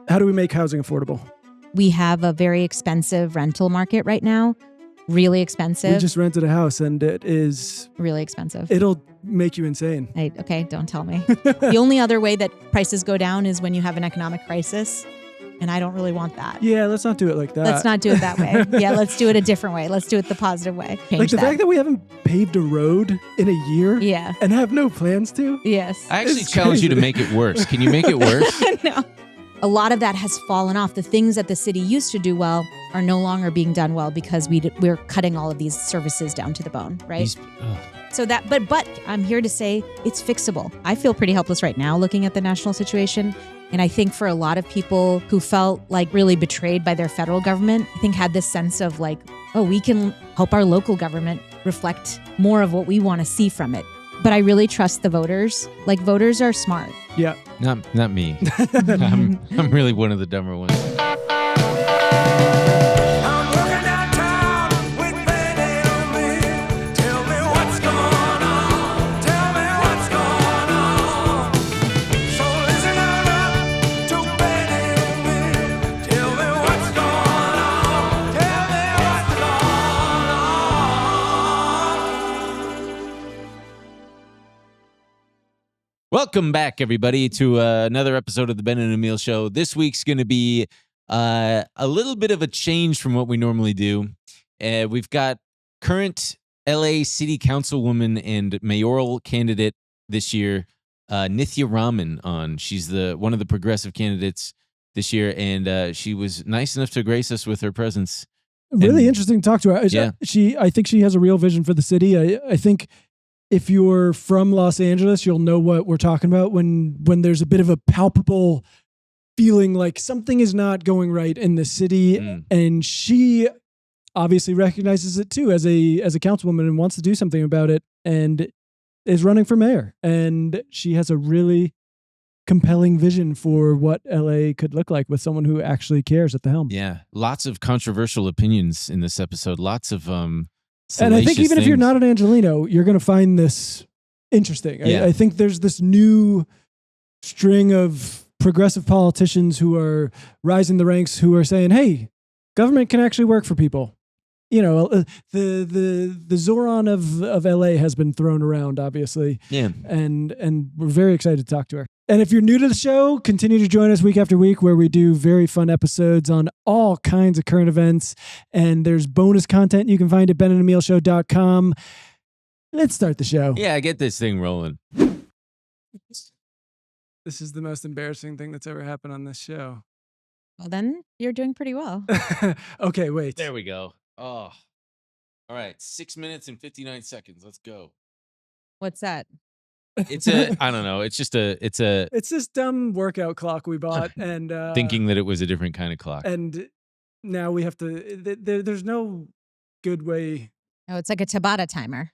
How do we make housing affordable? We have a very expensive rental market right now. Really expensive. We just rented a house and it is... Really expensive. It'll make you insane. Okay, don't tell me. The only other way that prices go down is when you have an economic crisis. And I don't really want that. Yeah, let's not do it like that. Let's not do it that way. Yeah, let's do it a different way. Let's do it the positive way. Like the fact that we haven't paved a road in a year and have no plans to. Yes. I actually challenge you to make it worse. Can you make it worse? No. A lot of that has fallen off. The things that the city used to do well are no longer being done well because we're cutting all of these services down to the bone, right? So that, but I'm here to say it's fixable. I feel pretty helpless right now looking at the national situation. And I think for a lot of people who felt like really betrayed by their federal government, I think had this sense of like, oh, we can help our local government reflect more of what we want to see from it. But I really trust the voters. Like, voters are smart. Yeah. Not me. I'm really one of the dumber ones. Welcome back, everybody, to another episode of the Ben and Emil Show. This week's going to be a little bit of a change from what we normally do. We've got current LA City Councilwoman and mayoral candidate this year, Nithya Raman, on. She's one of the progressive candidates this year, and she was nice enough to grace us with her presence. Really interesting to talk to her. Yeah. I think she has a real vision for the city. I think if you're from Los Angeles, you'll know what we're talking about when there's a bit of a palpable feeling like something is not going right in the city. And she obviously recognizes it too as a councilwoman and wants to do something about it and is running for mayor. And she has a really compelling vision for what LA could look like with someone who actually cares at the helm. Yeah. Lots of controversial opinions in this episode. Lots of and I think even if you're not an Angelino, you're going to find this interesting. Yeah. I think there's this new string of progressive politicians who are rising the ranks, who are saying, hey, government can actually work for people. You know, the Zoran of LA has been thrown around, obviously. Yeah. And we're very excited to talk to her. And if you're new to the show, continue to join us week after week where we do very fun episodes on all kinds of current events. And there's bonus content you can find at benandemilshow.com. Let's start the show. Yeah, get this thing rolling. This is the most embarrassing thing that's ever happened on this show. Well, then you're doing pretty well. Okay, wait. There we go. Oh, all right. 6 minutes and 59 seconds. Let's go. What's that? It's I don't know. It's this dumb workout clock we bought and thinking that it was a different kind of clock. And now we have to, there's no good way. Oh, it's like a Tabata timer.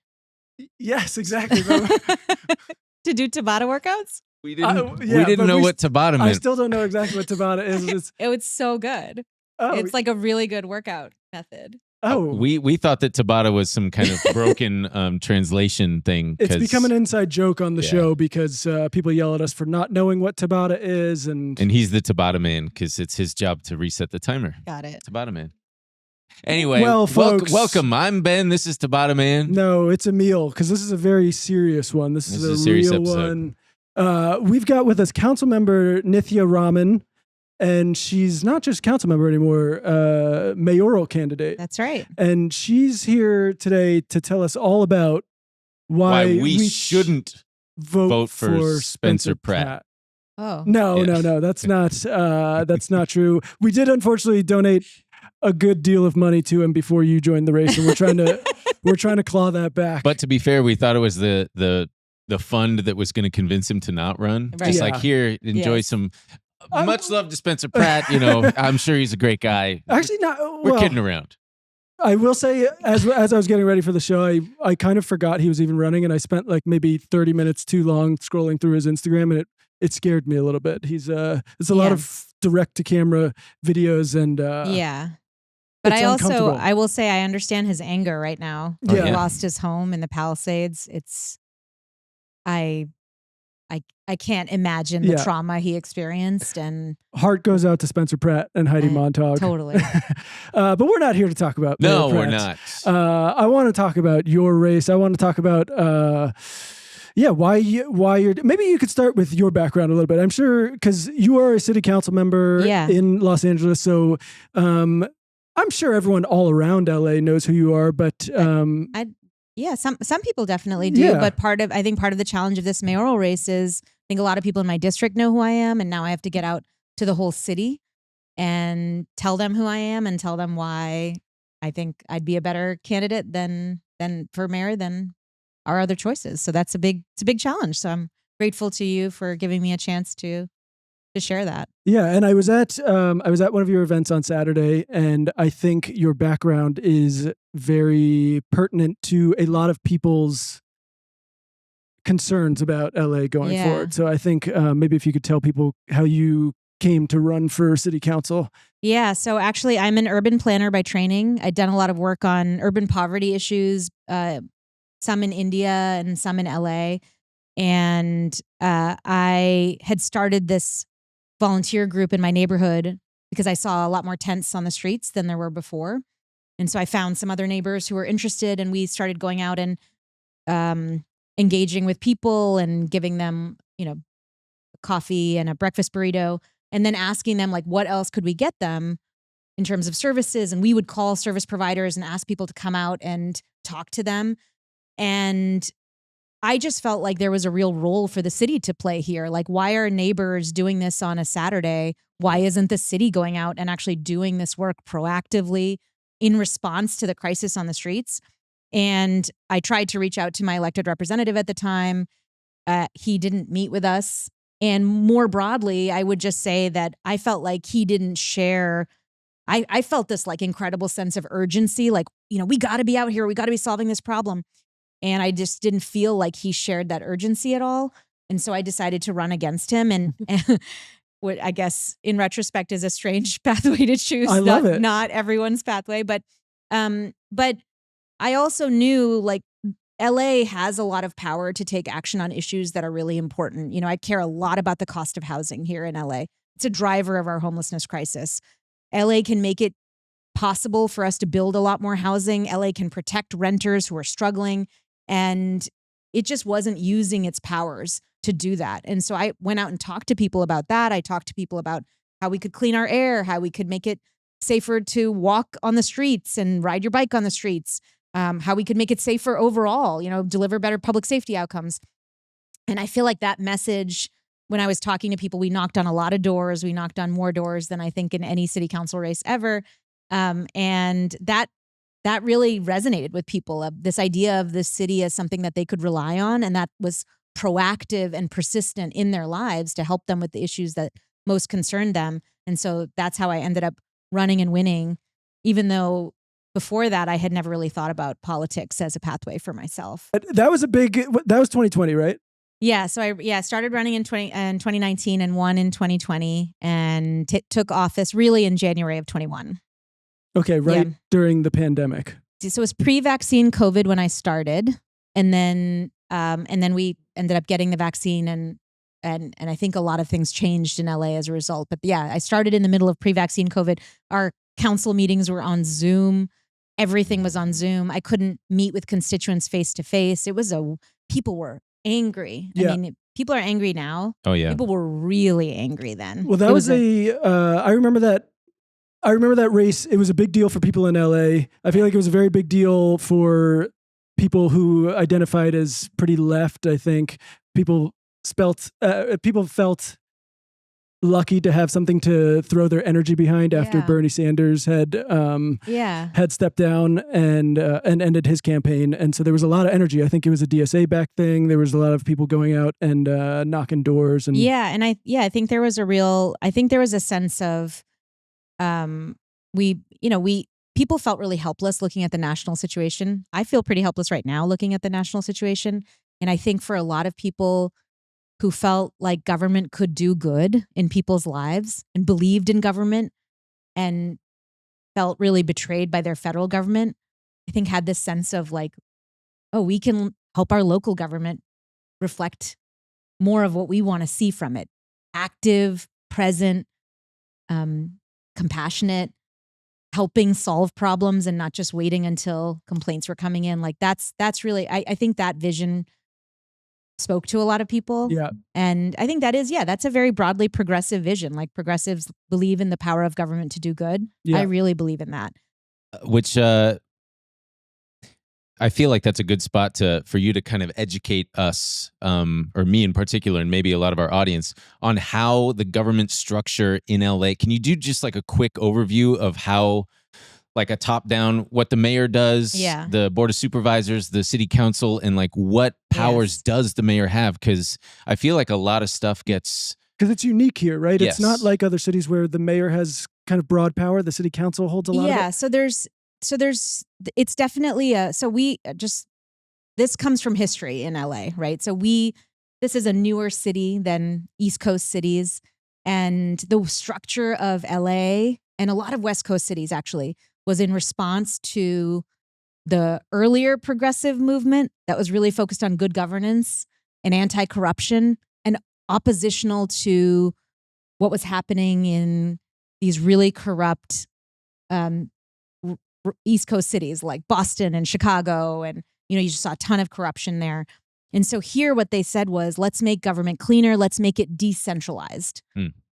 Yes, exactly. To do Tabata workouts? We didn't know what Tabata meant. I still don't know exactly what Tabata is. It's so good. Oh, it's like a really good workout method. Oh, we thought that Tabata was some kind of broken translation thing. It's become an inside joke on the show because people yell at us for not knowing what Tabata is, and he's the Tabata man because it's his job to reset the timer. Got it. Tabata man. Anyway, well, folks, welcome. I'm Ben. This is Tabata man. No, it's Emil because this is a very serious one. This is a serious real episode. One. We've got with us council member Nithya Raman. And she's not just council member anymore, mayoral candidate. That's right. And she's here today to tell us all about why we shouldn't vote for Spencer Pratt. Oh. No. That's not true. We did unfortunately donate a good deal of money to him before you joined the race, and we're trying to claw that back. But to be fair, we thought it was the fund that was going to convince him to not run. Right. Just like here, enjoy some. Much love to Spencer Pratt. You know, I'm sure he's a great guy. Actually, we're kidding around. I will say, as I was getting ready for the show, I kind of forgot he was even running, and I spent like maybe 30 minutes too long scrolling through his Instagram, and it scared me a little bit. It's a lot of direct to camera videos, and But I will say I understand his anger right now. Yeah. He lost his home in the Palisades. I can't imagine the trauma he experienced. And heart goes out to Spencer Pratt and Heidi Montag. Totally. But we're not here to talk about No, Mayor we're Pratt. not. I want to talk about your race. I want to talk about why you're. Maybe you could start with your background a little bit. I'm sure because you are a city council member in Los Angeles, so I'm sure everyone all around LA knows who you are. But some people definitely do. But I think part of the challenge of this mayoral race is I think a lot of people in my district know who I am, and now I have to get out to the whole city and tell them who I am and tell them why I think I'd be a better candidate than for mayor than our other choices. So it's a big challenge. So I'm grateful to you for giving me a chance to share that. Yeah, and I was at one of your events on Saturday, and I think your background is very pertinent to a lot of people's concerns about LA going forward. So I think maybe if you could tell people how you came to run for city council. Yeah, so actually I'm an urban planner by training. I'd done a lot of work on urban poverty issues, some in India and some in LA. And I had started this volunteer group in my neighborhood because I saw a lot more tents on the streets than there were before. And so I found some other neighbors who were interested, and we started going out and engaging with people and giving them, coffee and a breakfast burrito, and then asking them like, what else could we get them in terms of services? And we would call service providers and ask people to come out and talk to them. And I just felt like there was a real role for the city to play here. Like, why are neighbors doing this on a Saturday? Why isn't the city going out and actually doing this work proactively in response to the crisis on the streets? And I tried to reach out to my elected representative at the time. He didn't meet with us. And more broadly, I would just say that I felt like he didn't share. I felt this like incredible sense of urgency. Like, we got to be out here. We got to be solving this problem. And I just didn't feel like he shared that urgency at all. And so I decided to run against him. And what I guess in retrospect is a strange pathway to choose. I love it. Not everyone's pathway. But I also knew like LA has a lot of power to take action on issues that are really important. I care a lot about the cost of housing here in LA. It's a driver of our homelessness crisis. LA can make it possible for us to build a lot more housing. LA can protect renters who are struggling. And it just wasn't using its powers to do that. And so I went out and talked to people about that. I talked to people about how we could clean our air, how we could make it safer to walk on the streets and ride your bike on the streets, how we could make it safer overall, deliver better public safety outcomes. And I feel like that message, when I was talking to people, we knocked on a lot of doors. We knocked on more doors than I think in any city council race ever. And that really resonated with people. This idea of the city as something that they could rely on, and that was proactive and persistent in their lives to help them with the issues that most concerned them. And so that's how I ended up running and winning, even though before that I had never really thought about politics as a pathway for myself. That was 2020, right? Yeah. So I started running in 2019 and won in 2020 and took office really in January of 21. Okay, during the pandemic. So it was pre-vaccine COVID when I started, and then we ended up getting the vaccine, and I think a lot of things changed in LA as a result. But yeah, I started in the middle of pre-vaccine COVID. Our council meetings were on Zoom. Everything was on Zoom. I couldn't meet with constituents face to face. People were angry. Yeah. I mean, people are angry now. Oh yeah. People were really angry then. Well, that was I remember that race. It was a big deal for people in LA. I feel like it was a very big deal for people who identified as pretty left. I think people felt lucky to have something to throw their energy behind after Bernie Sanders had stepped down and ended his campaign. And so there was a lot of energy. I think it was a DSA back thing. There was a lot of people going out and knocking doors. And I think there was a sense of people felt really helpless looking at the national situation. I feel pretty helpless right now looking at the national situation. And I think for a lot of people who felt like government could do good in people's lives and believed in government and felt really betrayed by their federal government, I think had this sense of like, oh, we can help our local government reflect more of what we want to see from it. Active, present, compassionate, helping solve problems and not just waiting until complaints were coming in. Like that's really, I think that vision spoke to a lot of people. Yeah. And I think that's a very broadly progressive vision. Like progressives believe in the power of government to do good. Yeah. I really believe in that. Which I feel like that's a good spot for you to kind of educate us, or me in particular, and maybe a lot of our audience, on how the government structure in LA. Can you do just like a quick overview of how, like a top down, what the mayor does, the board of supervisors, the city council, and like what powers does the mayor have? Because I feel like a lot of stuff gets... Because it's unique here, right? Yes. It's not like other cities where the mayor has kind of broad power. The city council holds a lot of it. Yeah, so there's it's definitely this comes from history in LA, right? So this is a newer city than East Coast cities, and the structure of LA and a lot of West Coast cities actually was in response to the earlier progressive movement that was really focused on good governance and anti-corruption and oppositional to what was happening in these really corrupt East Coast cities like Boston and Chicago. And, you just saw a ton of corruption there. And so here what they said was, let's make government cleaner. Let's make it decentralized.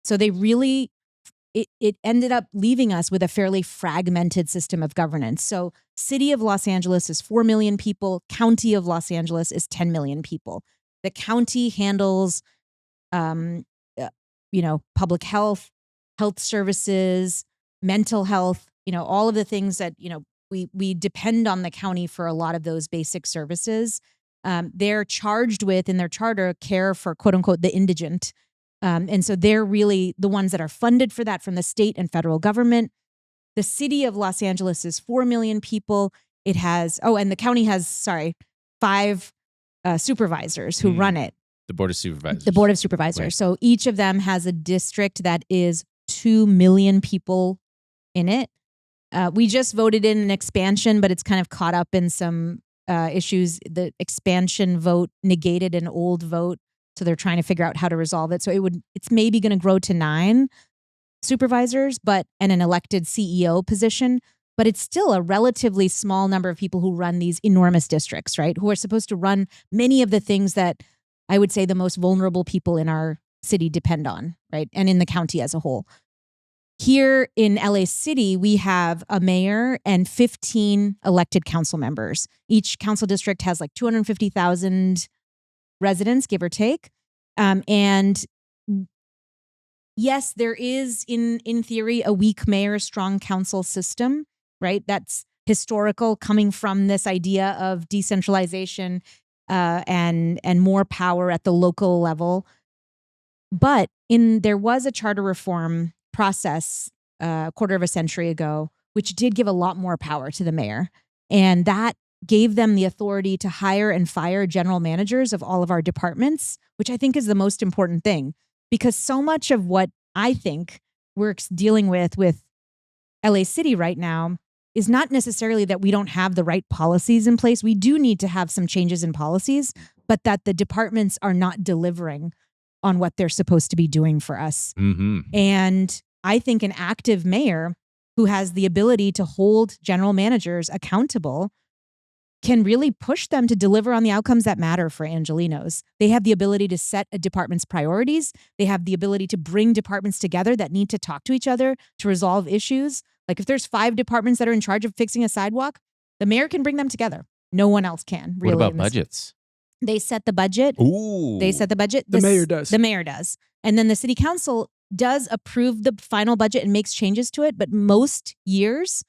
So they really, it ended up leaving us with a fairly fragmented system of governance. So city of Los Angeles is 4 million people. County of Los Angeles is 10 million people. The county handles, public health services, mental health, all of the things that, we depend on the county for a lot of those basic services. They're charged with, in their charter, care for quote unquote the indigent. And so they're really the ones that are funded for that from the state and federal government. The city of Los Angeles is 4 million people. It has, and the county has, 5 supervisors who run it. The board of supervisors. The board of supervisors. Right. So each of them has a district that is 2 million people in it. We just voted in an expansion, but it's kind of caught up in some issues. The expansion vote negated an old vote, so they're trying to figure out how to resolve it. So it's maybe going to grow to 9 supervisors, and an elected CEO position. But it's still a relatively small number of people who run these enormous districts, right? Who are supposed to run many of the things that I would say the most vulnerable people in our city depend on, right? And in the county as a whole. Here in LA City, we have a mayor and 15 elected council members. Each council district has like 250,000 residents, give or take. And yes, there is in theory a weak mayor, strong council system, right? That's historical, coming from this idea of decentralization and more power at the local level. But there was a charter reform process a quarter of a century ago, which did give a lot more power to the mayor. And that gave them the authority to hire and fire general managers of all of our departments, which I think is the most important thing. Because so much of what I think we're dealing with LA City right now is not necessarily that we don't have the right policies in place. We do need to have some changes in policies, but that the departments are not delivering on what they're supposed to be doing for us. Mm-hmm. And I think an active mayor who has the ability to hold general managers accountable can really push them to deliver on the outcomes that matter for Angelenos. They have the ability to set a department's priorities. They have the ability to bring departments together that need to talk to each other to resolve issues. Like if there's 5 departments that are in charge of fixing a sidewalk, the mayor can bring them together. No one else can. Really. What about budgets? They set the budget. Ooh. They set the budget. The mayor does. The mayor does. And then the city council does approve the final budget and makes changes to it. But most years,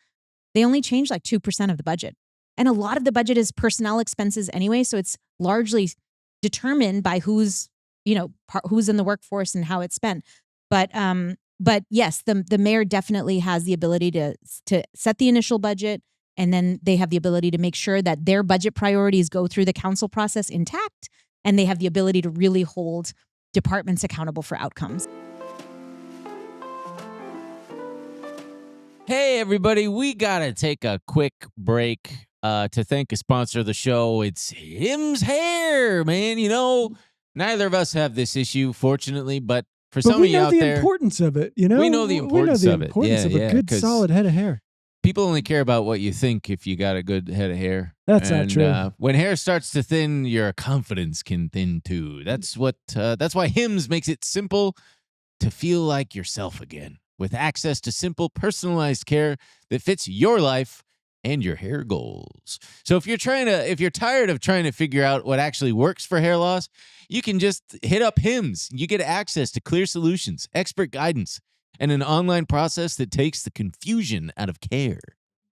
they only change like 2% of the budget. And a lot of the budget is personnel expenses anyway. So it's largely determined by who's in the workforce and how it's spent. But yes, the mayor definitely has the ability to set the initial budget. And then they have the ability to make sure that their budget priorities go through the council process intact. And they have the ability to really hold departments accountable for outcomes. Hey, everybody, we got to take a quick break to thank a sponsor of the show. It's Him's Hair, man. Neither of us have this issue, fortunately, but for But some of we you know out the there, importance of it, you know? we know the importance we know of the it. importance of Yeah, a good, 'cause solid head of hair. people only care about what you think if you got a good head of hair. That's not true. When hair starts to thin, your confidence can thin too. That's why Hims makes it simple to feel like yourself again, with access to simple, personalized care that fits your life and your hair goals. So if you're tired of trying to figure out what actually works for hair loss, you can just hit up Hims. You get access to clear solutions, expert guidance, and an online process that takes the confusion out of care.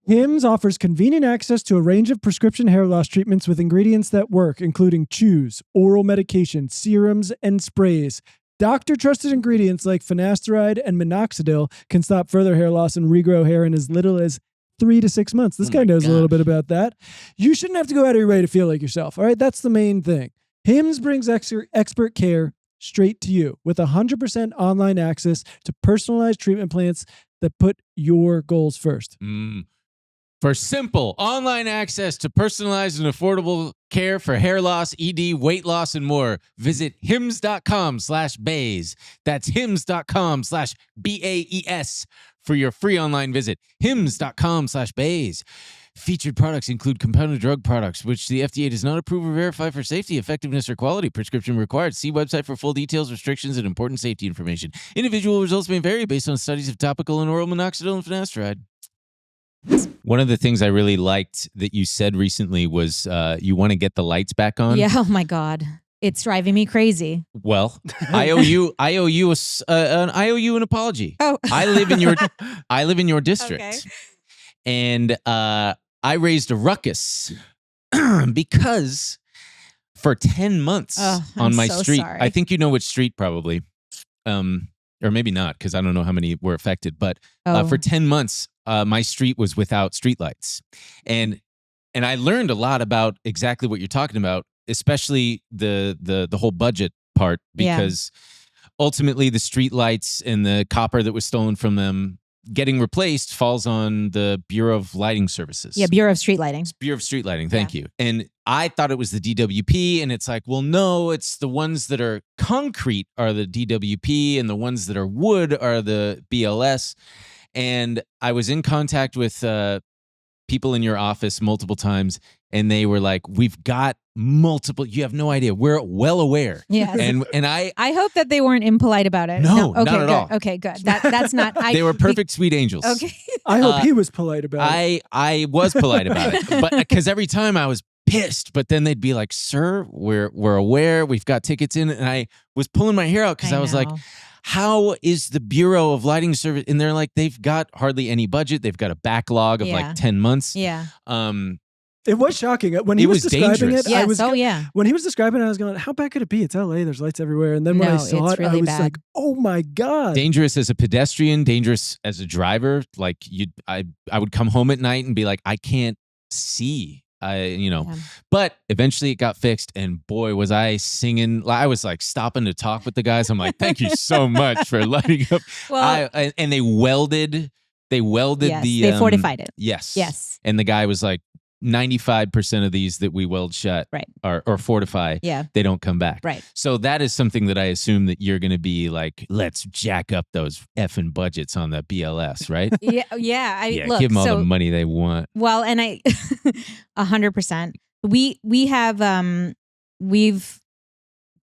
Hims offers convenient access to a range of prescription hair loss treatments with ingredients that work, including chews, oral medication, serums, and sprays. Doctor-trusted ingredients like finasteride and minoxidil can stop further hair loss and regrow hair in as little as 3 to 6 months. This guy knows a little bit about that. You shouldn't have to go out of your way to feel like yourself. All right, that's the main thing. Hims brings expert care straight to you with 100% online access to personalized treatment plans that put your goals first. For simple online access to personalized and affordable care for hair loss, ED, weight loss, and more, visit hims.com/bays. That's hims.com/BAES for your free online visit. hims.com/bays. Featured products include compounded drug products, which the FDA does not approve or verify for safety, effectiveness, or quality. Prescription required. See website for full details, restrictions, and important safety information. Individual results may vary based on studies of topical and oral minoxidil and finasteride. One of the things I really liked that you said recently was you want to get the lights back on. Yeah. Oh my God. It's driving me crazy. Well, I owe you an apology. Oh. I live in your district. Okay. And I raised a ruckus because for 10 months on my street, sorry. I think you know which street probably, or maybe not because I don't know how many were affected, but for 10 months, my street was without streetlights. And I learned a lot about exactly what you're talking about, especially the whole budget part, because ultimately the streetlights and the copper that was stolen from them getting replaced falls on the Bureau of Lighting Services. Yeah, Bureau of Street Lighting. Bureau of Street Lighting, thank you. And I thought it was the DWP, and it's like, well, no, it's the ones that are concrete are the DWP, and the ones that are wood are the BLS. And I was in contact with people in your office multiple times, and they were like, we've got multiple, you have no idea. We're well aware. Yes. And I hope that they weren't impolite about it. No, Okay, not at good. all. Okay, good. That's not. They were perfect, sweet angels. Okay. I hope he was polite about it. I was polite about it, but because every time I was pissed, but then they'd be like, sir, we're aware, we've got tickets in, and I was pulling my hair out because I was like, how is the Bureau of Lighting Service? And they're like, they've got hardly any budget. They've got a backlog of like 10 months. Yeah. It was shocking. When he was describing dangerous. it, Yes. When he was describing it, I was going, how bad could it be? It's LA, there's lights everywhere. And then when I saw it, really I was bad. like, oh my God. Dangerous as a pedestrian, dangerous as a driver. Like I would come home at night and be like, I can't see. But eventually it got fixed, and boy, was I singing. I was like stopping to talk with the guys. I'm like, thank you so much for lighting up. Well, and they welded yes, the they fortified it. Yes. And the guy was like, 95% of these that we weld shut or fortify, they don't come back. Right. So that is something that I assume that you're going to be like, let's jack up those effing budgets on the BLS, right? Yeah. Look, give them all the money they want. Well, and 100%. We have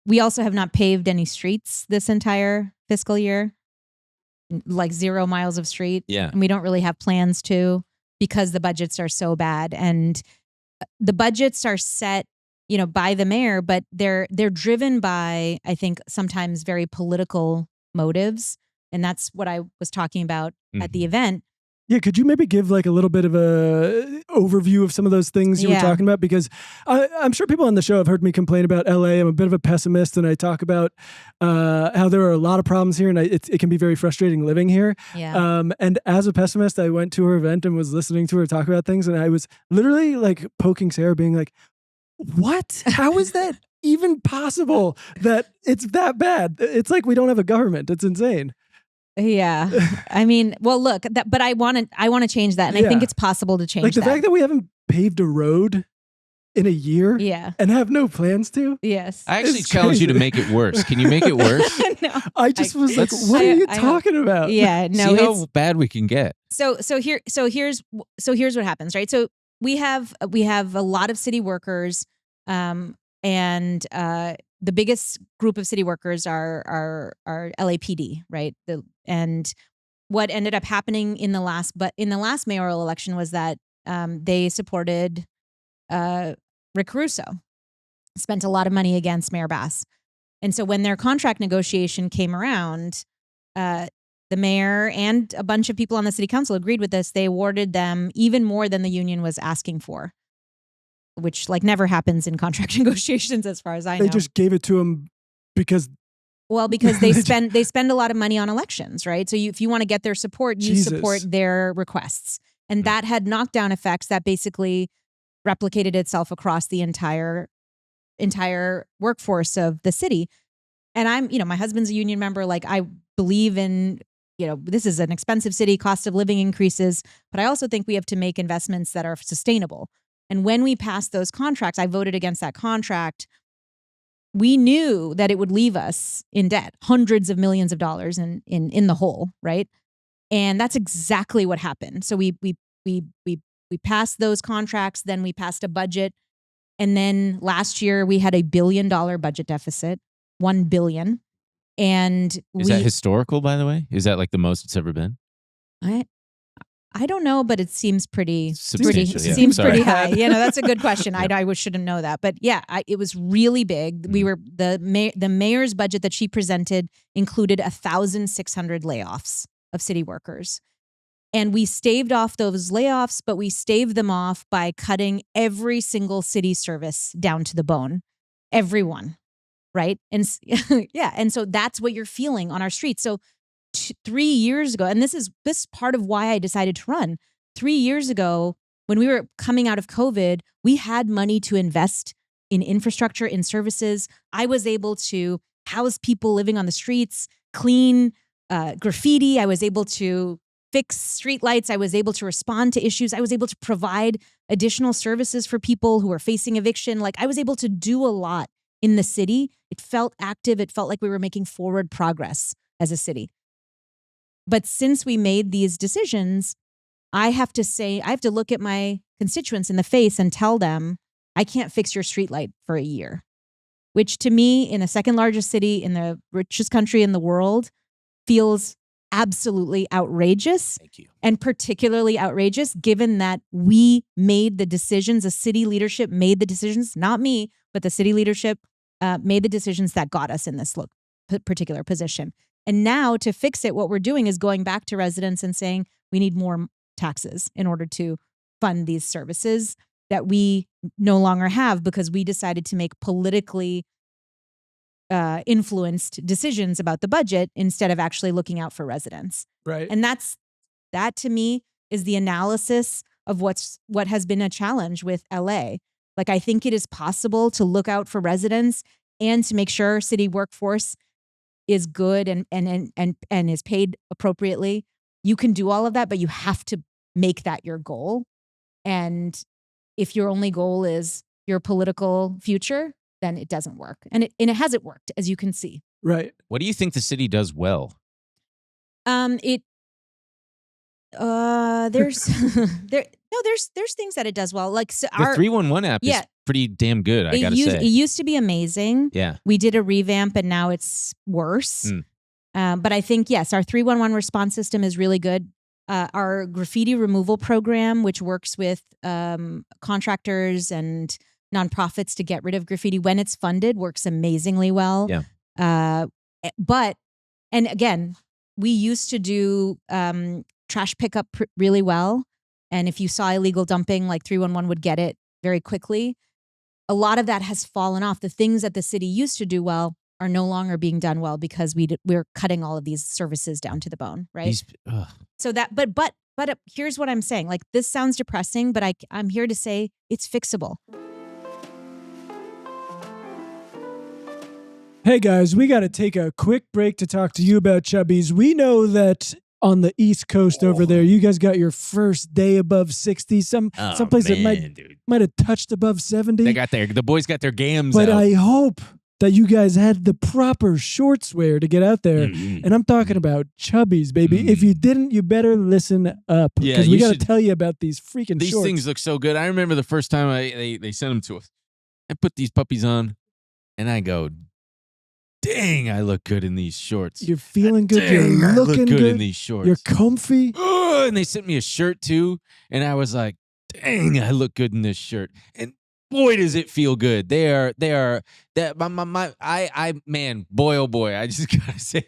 we also have not paved any streets this entire fiscal year, like 0 miles of street. Yeah. And we don't really have plans to, because the budgets are so bad, and the budgets are set, by the mayor, but they're driven by, I think, sometimes very political motives. And that's what I was talking about at the event. Yeah, could you maybe give like a little bit of a overview of some of those things you were talking about? Because I'm sure people on the show have heard me complain about LA. I'm a bit of a pessimist, and I talk about how there are a lot of problems here, and it can be very frustrating living here. Yeah. And as a pessimist, I went to her event and was listening to her talk about things, and I was literally like poking Sarah, being like, what? How is that even possible that it's that bad? It's like we don't have a government. It's insane. Yeah. I mean, well, look, but I want to change that. And I think it's possible to change like the that. fact that we haven't paved a road in a year Yeah. and have no plans to? Yes. I actually It's challenge you to crazy. make it worse. Can you make it worse? No. I just was like, let's- what are you I know. talking about? Yeah. No. See It's how bad we can get. so here's what happens, right? So we have a lot of city workers, and the biggest group of city workers are LAPD, right? And what ended up happening in the last mayoral election was that they supported Rick Russo, spent a lot of money against Mayor Bass, and so when their contract negotiation came around, the mayor and a bunch of people on the city council agreed with this. They awarded them even more than the union was asking for, which like never happens in contract negotiations, as far as I know. They just gave it to him because because they spend a lot of money on elections, right? So if you want to get their support, you support their requests, and that had knockdown effects that basically replicated itself across the entire workforce of the city. And my husband's a union member. Like, I believe in, this is an expensive city, cost of living increases, but I also think we have to make investments that are sustainable. And when we passed those contracts, I voted against that contract. We knew that it would leave us in debt, hundreds of millions of dollars in the hole, right? And that's exactly what happened. So we passed those contracts, then we passed a budget, and then last year we had $1 billion budget deficit, $1 billion. And Is that historical, by the way? Is that like the most it's ever been? I don't know, but it seems pretty Substantial, yeah. seems Sorry. pretty high. That's a good question. I shouldn't know that, but yeah, it was really big. We were the mayor's budget that she presented included 1,600 layoffs of city workers, and we staved off those layoffs, but we staved them off by cutting every single city service down to the bone, everyone, right? And yeah, and so that's what you're feeling on our streets. So 3 years ago, and this is part of why I decided to run. 3 years ago, when we were coming out of COVID, we had money to invest in infrastructure, in services. I was able to house people living on the streets, clean graffiti. I was able to fix streetlights. I was able to respond to issues. I was able to provide additional services for people who were facing eviction. Like, I was able to do a lot in the city. It felt active. It felt like we were making forward progress as a city. But since we made these decisions, I have to look at my constituents in the face and tell them, I can't fix your streetlight for a year, which to me, in the second largest city in the richest country in the world, feels absolutely outrageous. Thank you. And particularly outrageous given that we made the decisions, the city leadership made the decisions, not me, but the city leadership made the decisions that got us in this particular position. And now to fix it, what we're doing is going back to residents and saying we need more taxes in order to fund these services that we no longer have because we decided to make politically influenced decisions about the budget instead of actually looking out for residents. Right. And that to me is the analysis of what has been a challenge with LA. Like, I think it is possible to look out for residents and to make sure city workforce is good and is paid appropriately. You can do all of that, but you have to make that your goal. And if your only goal is your political future, then it doesn't work. And it hasn't worked, as you can see. Right. What do you think the city does well? There's there's things that it does well. Like, so The 311 app is pretty damn good, I gotta say. It used to be amazing. Yeah. We did a revamp and now it's worse. But I think, yes, our 311 response system is really good. Our graffiti removal program, which works with contractors and nonprofits to get rid of graffiti when it's funded, works amazingly well. Yeah. And again, we used to do trash pickup really well. And if you saw illegal dumping, like 311 would get it very quickly. A lot of that has fallen off. The things that the city used to do well are no longer being done well because we're cutting all of these services down to the bone, right? So that, but here's what I'm saying. Like, this sounds depressing, but I'm here to say it's fixable. Hey guys, we got to take a quick break to talk to you about Chubbies. We know that on the East Coast over there. You guys got your first day above 60. Someplace that might have touched above 70. The boys got their gams but out. I hope that you guys had the proper shorts wear to get out there. Mm-hmm. And I'm talking about Chubbies, baby. Mm-hmm. If you didn't, you better listen up. Because we got to tell you about these freaking these shorts. These things look so good. I remember the first time they sent them to us. I put these puppies on, and I go, dang, I look good in these shorts. You're feeling good. You're looking good in these shorts. You're comfy. And they sent me a shirt, too. And I was like, dang, I look good in this shirt. And boy, does it feel good. Man, boy, oh boy, I just gotta say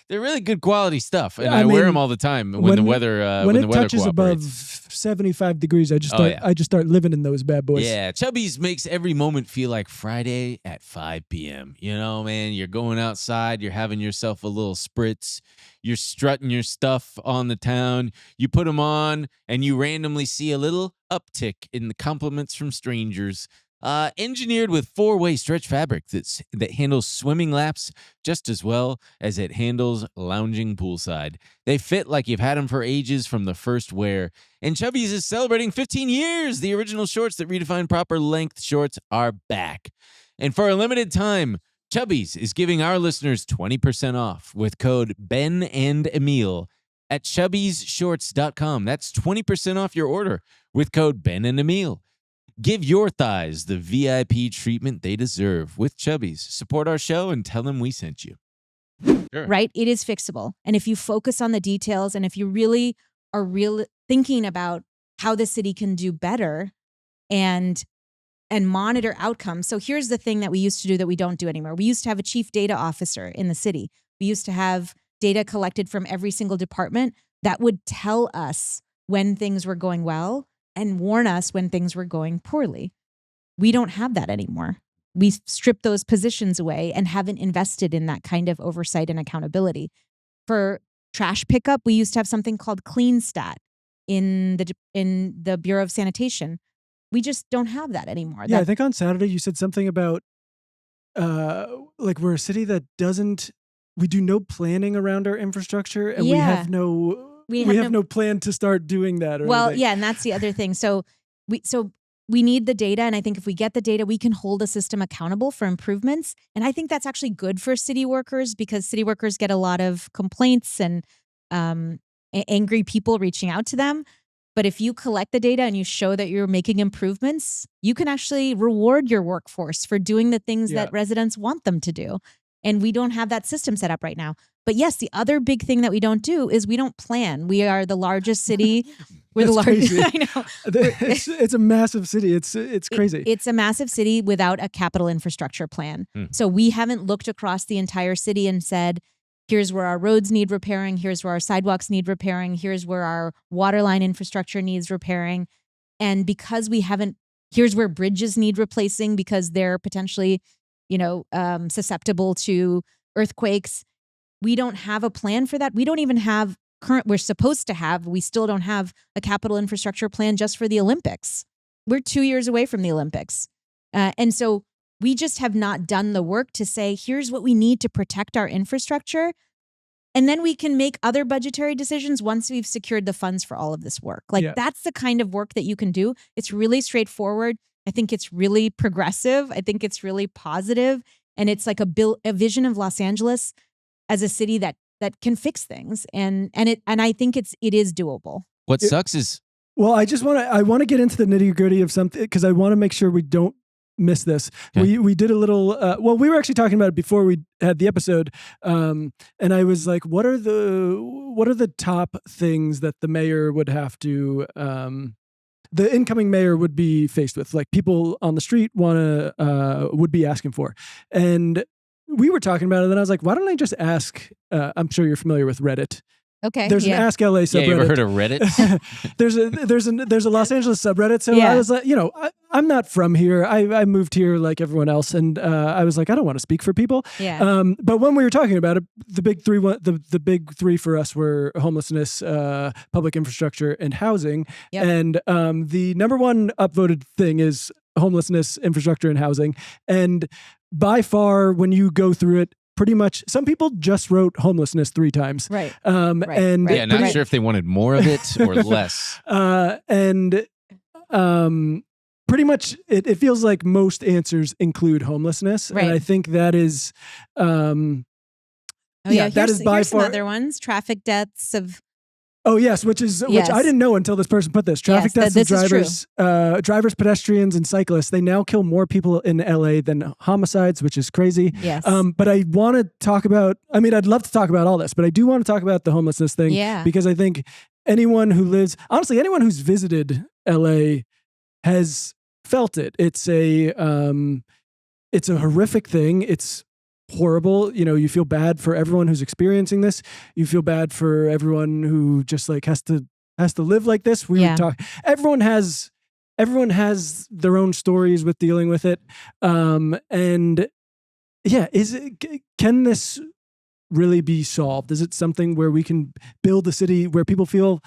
they're really good quality stuff, and I wear them all the time when the weather touches cooperates. above 75 degrees. I just start living in those bad boys. Yeah, Chubbies makes every moment feel like Friday at 5 p.m. You know, man, you're going outside, you're having yourself a little spritz. You're strutting your stuff on the town. You put them on, and you randomly see a little uptick in the compliments from strangers. Engineered with 4-way stretch fabric that handles swimming laps just as well as it handles lounging poolside. They fit like you've had them for ages from the first wear. And Chubbies is celebrating 15 years. The original shorts that redefine proper length shorts are back. And for a limited time, Chubbies is giving our listeners 20% off with code Ben and Emil at chubbiesshorts.com. That's 20% off your order with code Ben and Emil. Give your thighs the VIP treatment they deserve with Chubbies. Support our show and tell them we sent you. Sure. Right? It is fixable. And if you focus on the details and if you really are thinking about how the city can do better and monitor outcomes. So here's the thing that we used to do that we don't do anymore. We used to have a chief data officer in the city. We used to have data collected from every single department that would tell us when things were going well and warn us when things were going poorly. We don't have that anymore. We stripped those positions away and haven't invested in that kind of oversight and accountability. For trash pickup, we used to have something called CleanStat in the Bureau of Sanitation. We just don't have that anymore. Yeah, I think on Saturday you said something about like we're a city that we do no planning around our infrastructure, and we have no plan to start doing that. And that's the other thing. So we need the data, and I think if we get the data, we can hold a system accountable for improvements. And I think that's actually good for city workers because city workers get a lot of complaints and angry people reaching out to them. But if you collect the data and you show that you're making improvements, you can actually reward your workforce for doing the things that residents want them to do. And we don't have that system set up right now. But yes, the other big thing that we don't do is we don't plan. We are the largest city. We're the largest. I know. It's a massive city. It's crazy. It's a massive city without a capital infrastructure plan. So we haven't looked across the entire city and said, here's where our roads need repairing. Here's where our sidewalks need repairing. Here's where our water line infrastructure needs repairing. And because here's where bridges need replacing because they're potentially, susceptible to earthquakes. We don't have a plan for that. We don't even have we still don't have a capital infrastructure plan just for the Olympics. We're 2 years away from the Olympics. And so we just have not done the work to say, here's what we need to protect our infrastructure. And then we can make other budgetary decisions once we've secured the funds for all of this work. That's the kind of work that you can do. It's really straightforward. I think it's really progressive. I think it's really positive. And it's like a vision of Los Angeles as a city that can fix things. And I think it is doable. What sucks is... Well, I want to get into the nitty gritty of something because I want to make sure we don't miss this. Okay. We did a little we were actually talking about it before we had the episode, and I was like, what are the top things that the mayor would have to the incoming mayor would be faced with, like people on the street would be asking for? And we were talking about it, and then I was like, why don't I just ask, I'm sure you're familiar with Reddit. Okay. There's an Ask LA subreddit. Yeah, you ever heard of Reddit? there's a Los Angeles subreddit. So I was like, I'm not from here. I moved here like everyone else, and I was like, I don't want to speak for people. Yeah. But when we were talking about it, the big three for us were homelessness, public infrastructure, and housing. Yep. And the number one upvoted thing is homelessness, infrastructure, and housing. And by far, when you go through it, pretty much, some people just wrote homelessness 3 times. Right. And Yeah, not sure if they wanted more of it or less. Pretty much it feels like most answers include homelessness. Right. And I think that is, that is by here's far some other ones. Traffic deaths of. Oh yes, which I didn't know until this person put this. Traffic deaths of drivers, pedestrians, and cyclists. They now kill more people in LA than homicides, which is crazy. Yes. But I want to talk about. I mean, I'd love to talk about all this, but I do want to talk about the homelessness thing. Yeah. Because I think anyone who's visited LA has felt it. It's a horrific thing. It's horrible. You feel bad for everyone who's experiencing this. You feel bad for everyone who just like has to live like this. Everyone has their own stories with dealing with it. And yeah, can this really be solved? Is it something where we can build a city where people feel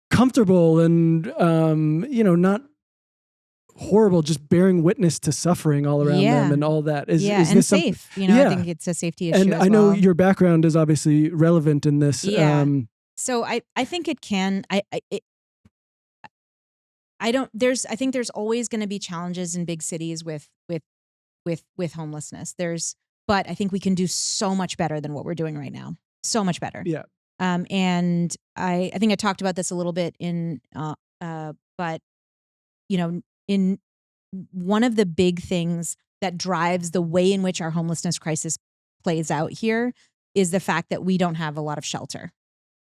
comfortable and not horrible, just bearing witness to suffering all around them and all that. Is this safe? I think it's a safety issue. And I know your background is obviously relevant in this. Yeah. So I think it can. I think there's always going to be challenges in big cities with homelessness. But I think we can do so much better than what we're doing right now. So much better. Yeah. And I think I talked about this a little bit but in one of the big things that drives the way in which our homelessness crisis plays out here is the fact that we don't have a lot of shelter.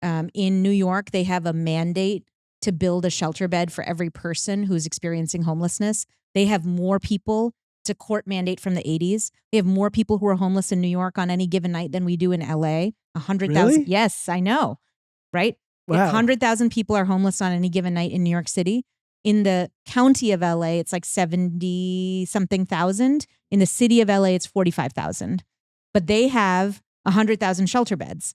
In New York, they have a mandate to build a shelter bed for every person who's experiencing homelessness. They have more people. It's a court mandate from the 80s. They have more people who are homeless in New York on any given night than we do in LA. 100,000. Really? Yes, I know. Right? Wow. 100,000 people are homeless on any given night in New York City. In the county of LA, it's like 70-something thousand. In the city of LA, it's 45,000. But they have 100,000 shelter beds.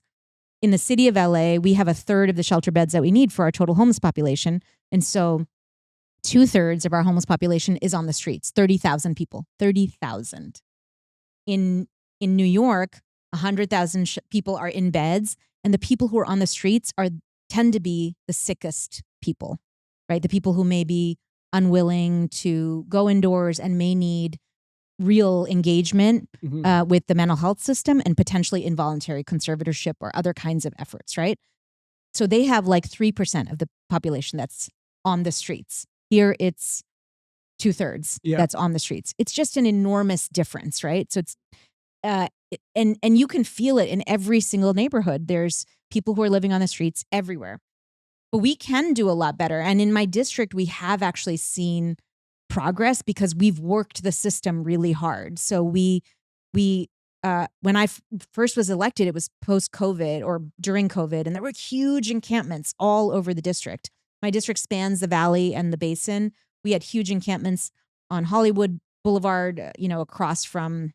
In the city of LA, we have 1/3 of the shelter beds that we need for our total homeless population. And so 2/3 of our homeless population is on the streets. 30,000 people. 30,000. In New York, 100,000 people are in beds. And the people who are on the streets tend to be the sickest people. Right? The people who may be unwilling to go indoors and may need real engagement with the mental health system and potentially involuntary conservatorship or other kinds of efforts, right? So they have like 3% of the population that's on the streets. Here it's 2/3 that's on the streets. It's just an enormous difference, right? So it's and you can feel it in every single neighborhood. There's people who are living on the streets everywhere. But we can do a lot better. And in my district, we have actually seen progress because we've worked the system really hard. So when I first was elected, it was post-COVID or during COVID, and there were huge encampments all over the district. My district spans the valley and the basin. We had huge encampments on Hollywood Boulevard, across from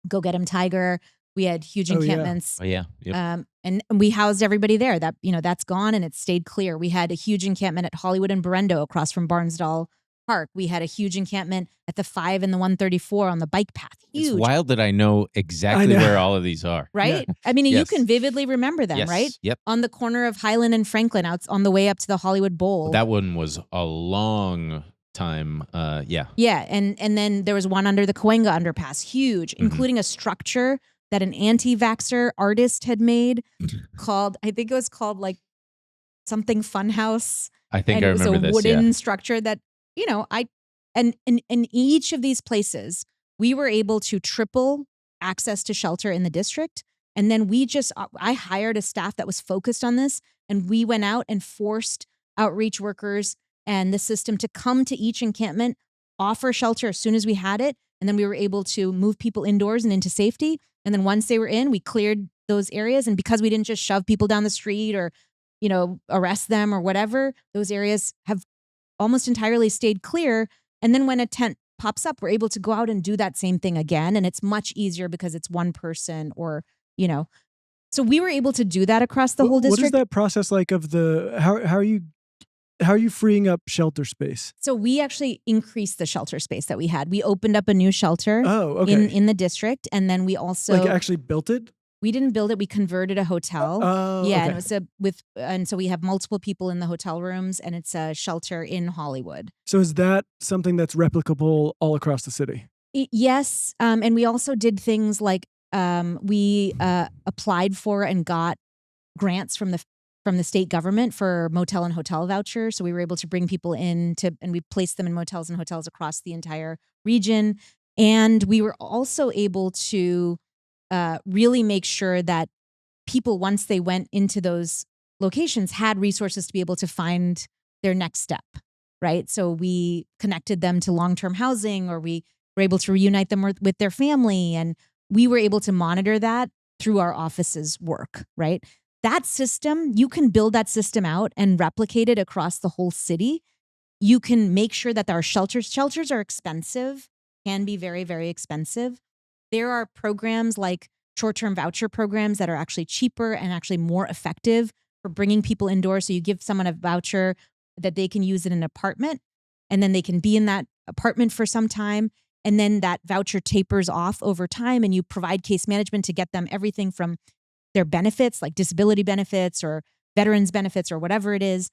Go Get 'Em Tiger. We had huge encampments. Yeah. Yep. And we housed everybody there. That that's gone and it stayed clear. We had a huge encampment at Hollywood and Berendo across from Barnsdall Park. We had a huge encampment at the 5 and the 134 on the bike path. Huge. It's wild that I know exactly where all of these are. Right? Yeah. I mean, you can vividly remember them, right? Yep. On the corner of Highland and Franklin, out on the way up to the Hollywood Bowl. That one was a long time. Yeah. Yeah. And then there was one under the Cahuenga underpass, huge, including a structure that an anti-vaxxer artist had made called, I think it was called like something Funhouse. I think I remember this. It was a wooden structure that, and in each of these places, we were able to triple access to shelter in the district. And then I hired a staff that was focused on this. And we went out and forced outreach workers and the system to come to each encampment, offer shelter as soon as we had it. And then we were able to move people indoors and into safety. And then once they were in, we cleared those areas. And because we didn't just shove people down the street or, arrest them or whatever, those areas have almost entirely stayed clear. And then when a tent pops up, we're able to go out and do that same thing again. And it's much easier because it's one person or, So we were able to do that across the whole district. What is that process like how are you how are you freeing up shelter space? So we actually increased the shelter space that we had. We opened up a new shelter in the district, and then we also actually built it. We didn't build it. We converted a hotel. Okay. And it was and so we have multiple people in the hotel rooms, and it's a shelter in Hollywood. So is that something that's replicable all across the city? Yes, and we also did things like we applied for and got grants from the state government for motel and hotel vouchers. So we were able to bring people in and we placed them in motels and hotels across the entire region. And we were also able to really make sure that people, once they went into those locations, had resources to be able to find their next step, right? So we connected them to long-term housing, or we were able to reunite them with their family. And we were able to monitor that through our office's work, right? That system, you can build that system out and replicate it across the whole city. You can make sure that our shelters are expensive, can be very, very expensive. There are programs like short-term voucher programs that are actually cheaper and actually more effective for bringing people indoors. So you give someone a voucher that they can use in an apartment, and then they can be in that apartment for some time. And then that voucher tapers off over time, and you provide case management to get them everything from their benefits, like disability benefits or veterans benefits or whatever it is,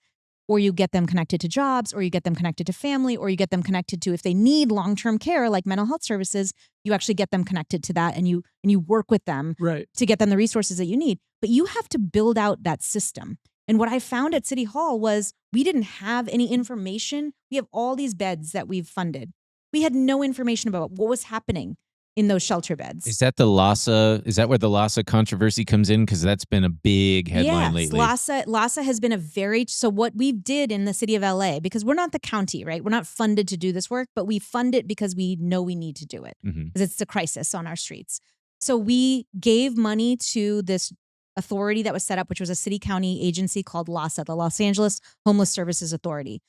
or you get them connected to jobs, or you get them connected to family, or you get them connected to, if they need long-term care like mental health services, you actually get them connected to that, and you work with them to get them the resources that you need. But you have to build out that system. And what I found at City Hall was we didn't have any information. We have all these beds that we've funded. We had no information about what was happening in those shelter beds. Is that the LASA? Is that where the LASA controversy comes in? Because that's been a big headline lately. LASA has been so what we did in the city of LA, because we're not the county, right? We're not funded to do this work, but we fund it because we know we need to do it, because it's a crisis on our streets. So we gave money to this authority that was set up, which was a city county agency called LASA, the Los Angeles Homeless Services Authority.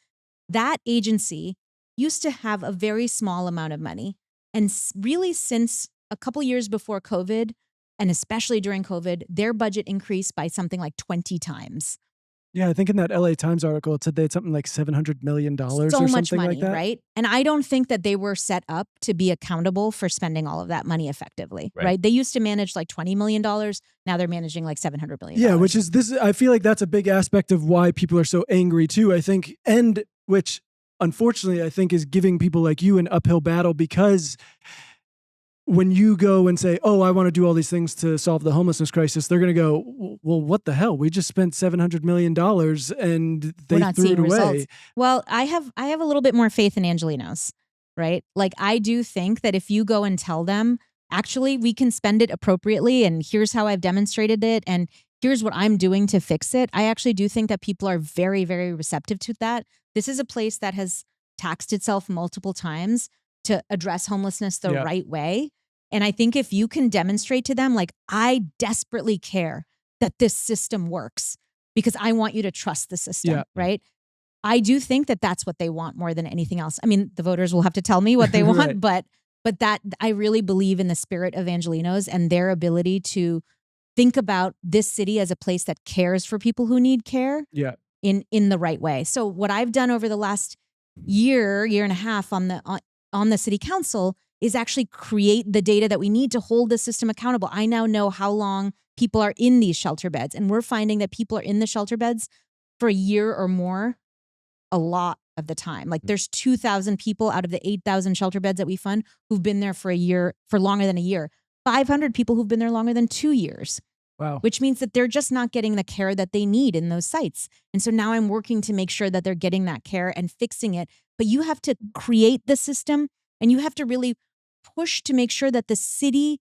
That agency used to have a very small amount of money. And really, since a couple years before COVID, and especially during COVID, their budget increased by something like 20 times. Yeah, I think in that LA Times article, it said they had something like $700 million or something much money, like that. Right? And I don't think that they were set up to be accountable for spending all of that money effectively, right? They used to manage like $20 million. Now they're managing like $700 million. Yeah, which is this. I feel like that's a big aspect of why people are so angry too, I think, and which unfortunately I think is giving people like you an uphill battle, because when you go and say, oh, I want to do all these things to solve the homelessness crisis, they're going to go, well, what the hell? We just spent $700 million and they threw it away. Results. Well, I have a little bit more faith in Angelenos, right? Like, I do think that if you go and tell them, actually, we can spend it appropriately, and here's how I've demonstrated it, and here's what I'm doing to fix it. I actually do think that people are very, very receptive to that. This is a place that has taxed itself multiple times to address homelessness the right way. And I think if you can demonstrate to them, like, I desperately care that this system works because I want you to trust the system, right? I do think that that's what they want more than anything else. I mean, the voters will have to tell me what they want, but that I really believe in the spirit of Angelenos and their ability to think about this city as a place that cares for people who need care in the right way. So what I've done over the last year and a half on the city council is actually create the data that we need to hold the system accountable. I now know how long people are in these shelter beds, and we're finding that people are in the shelter beds for a year or more a lot of the time. Like, there's 2,000 people out of the 8,000 shelter beds that we fund who've been there for longer than a year. 500 people who've been there longer than 2 years. Wow. Which means that they're just not getting the care that they need in those sites. And so now I'm working to make sure that they're getting that care and fixing it. But you have to create the system, and you have to really push to make sure that the city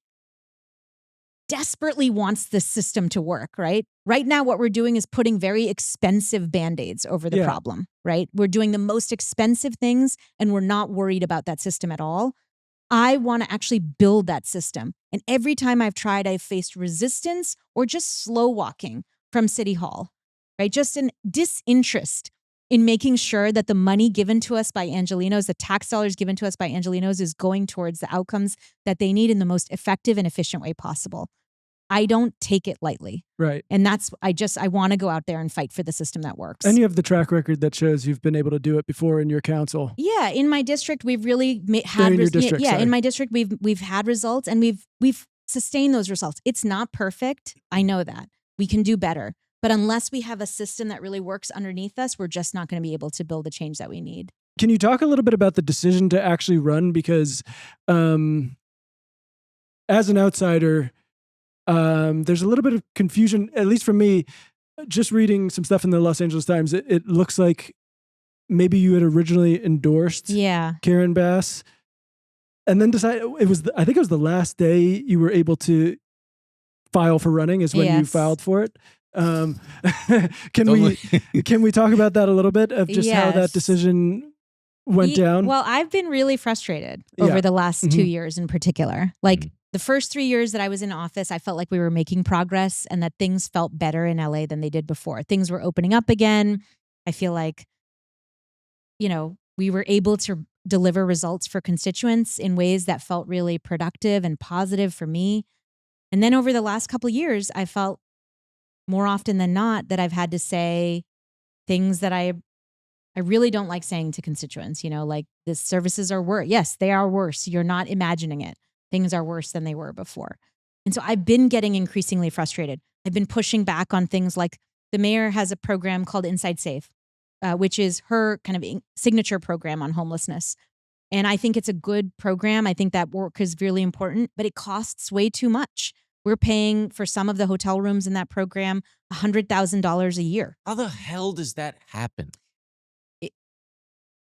desperately wants this system to work, right? Right now, what we're doing is putting very expensive Band-Aids over the problem, right? We're doing the most expensive things, and we're not worried about that system at all. I want to actually build that system. And every time I've tried, I've faced resistance or just slow walking from City Hall, right? Just an disinterest in making sure that the money given to us by Angelenos, the tax dollars given to us by Angelenos, is going towards the outcomes that they need in the most effective and efficient way possible. I don't take it lightly. Right. And I want to go out there and fight for the system that works. And you have the track record that shows you've been able to do it before in your council. Yeah, in my district, we've really had in my district, we've had results, and we've sustained those results. It's not perfect. I know that. We can do better. But unless we have a system that really works underneath us, we're just not going to be able to build the change that we need. Can you talk a little bit about the decision to actually run? Because as an outsider, there's a little bit of confusion, at least for me, just reading some stuff in the Los Angeles Times. It looks like maybe you had originally endorsed Karen Bass and then decided I think it was the last day you were able to file for running is when you filed for it. Can we talk about that a little bit of just how that decision went down? Well, I've been really frustrated over the last 2 years in particular. Like the first 3 years that I was in office, I felt like we were making progress and that things felt better in LA than they did before. Things were opening up again. I feel like, we were able to deliver results for constituents in ways that felt really productive and positive for me. And then over the last couple of years, I felt more often than not that I've had to say things that I really don't like saying to constituents, like the services are worse. Yes, they are worse. You're not imagining it. Things are worse than they were before. And so I've been getting increasingly frustrated. I've been pushing back on things like the mayor has a program called Inside Safe, which is her kind of signature program on homelessness. And I think it's a good program. I think that work is really important, but it costs way too much. We're paying for some of the hotel rooms in that program $100,000 a year. How the hell does that happen?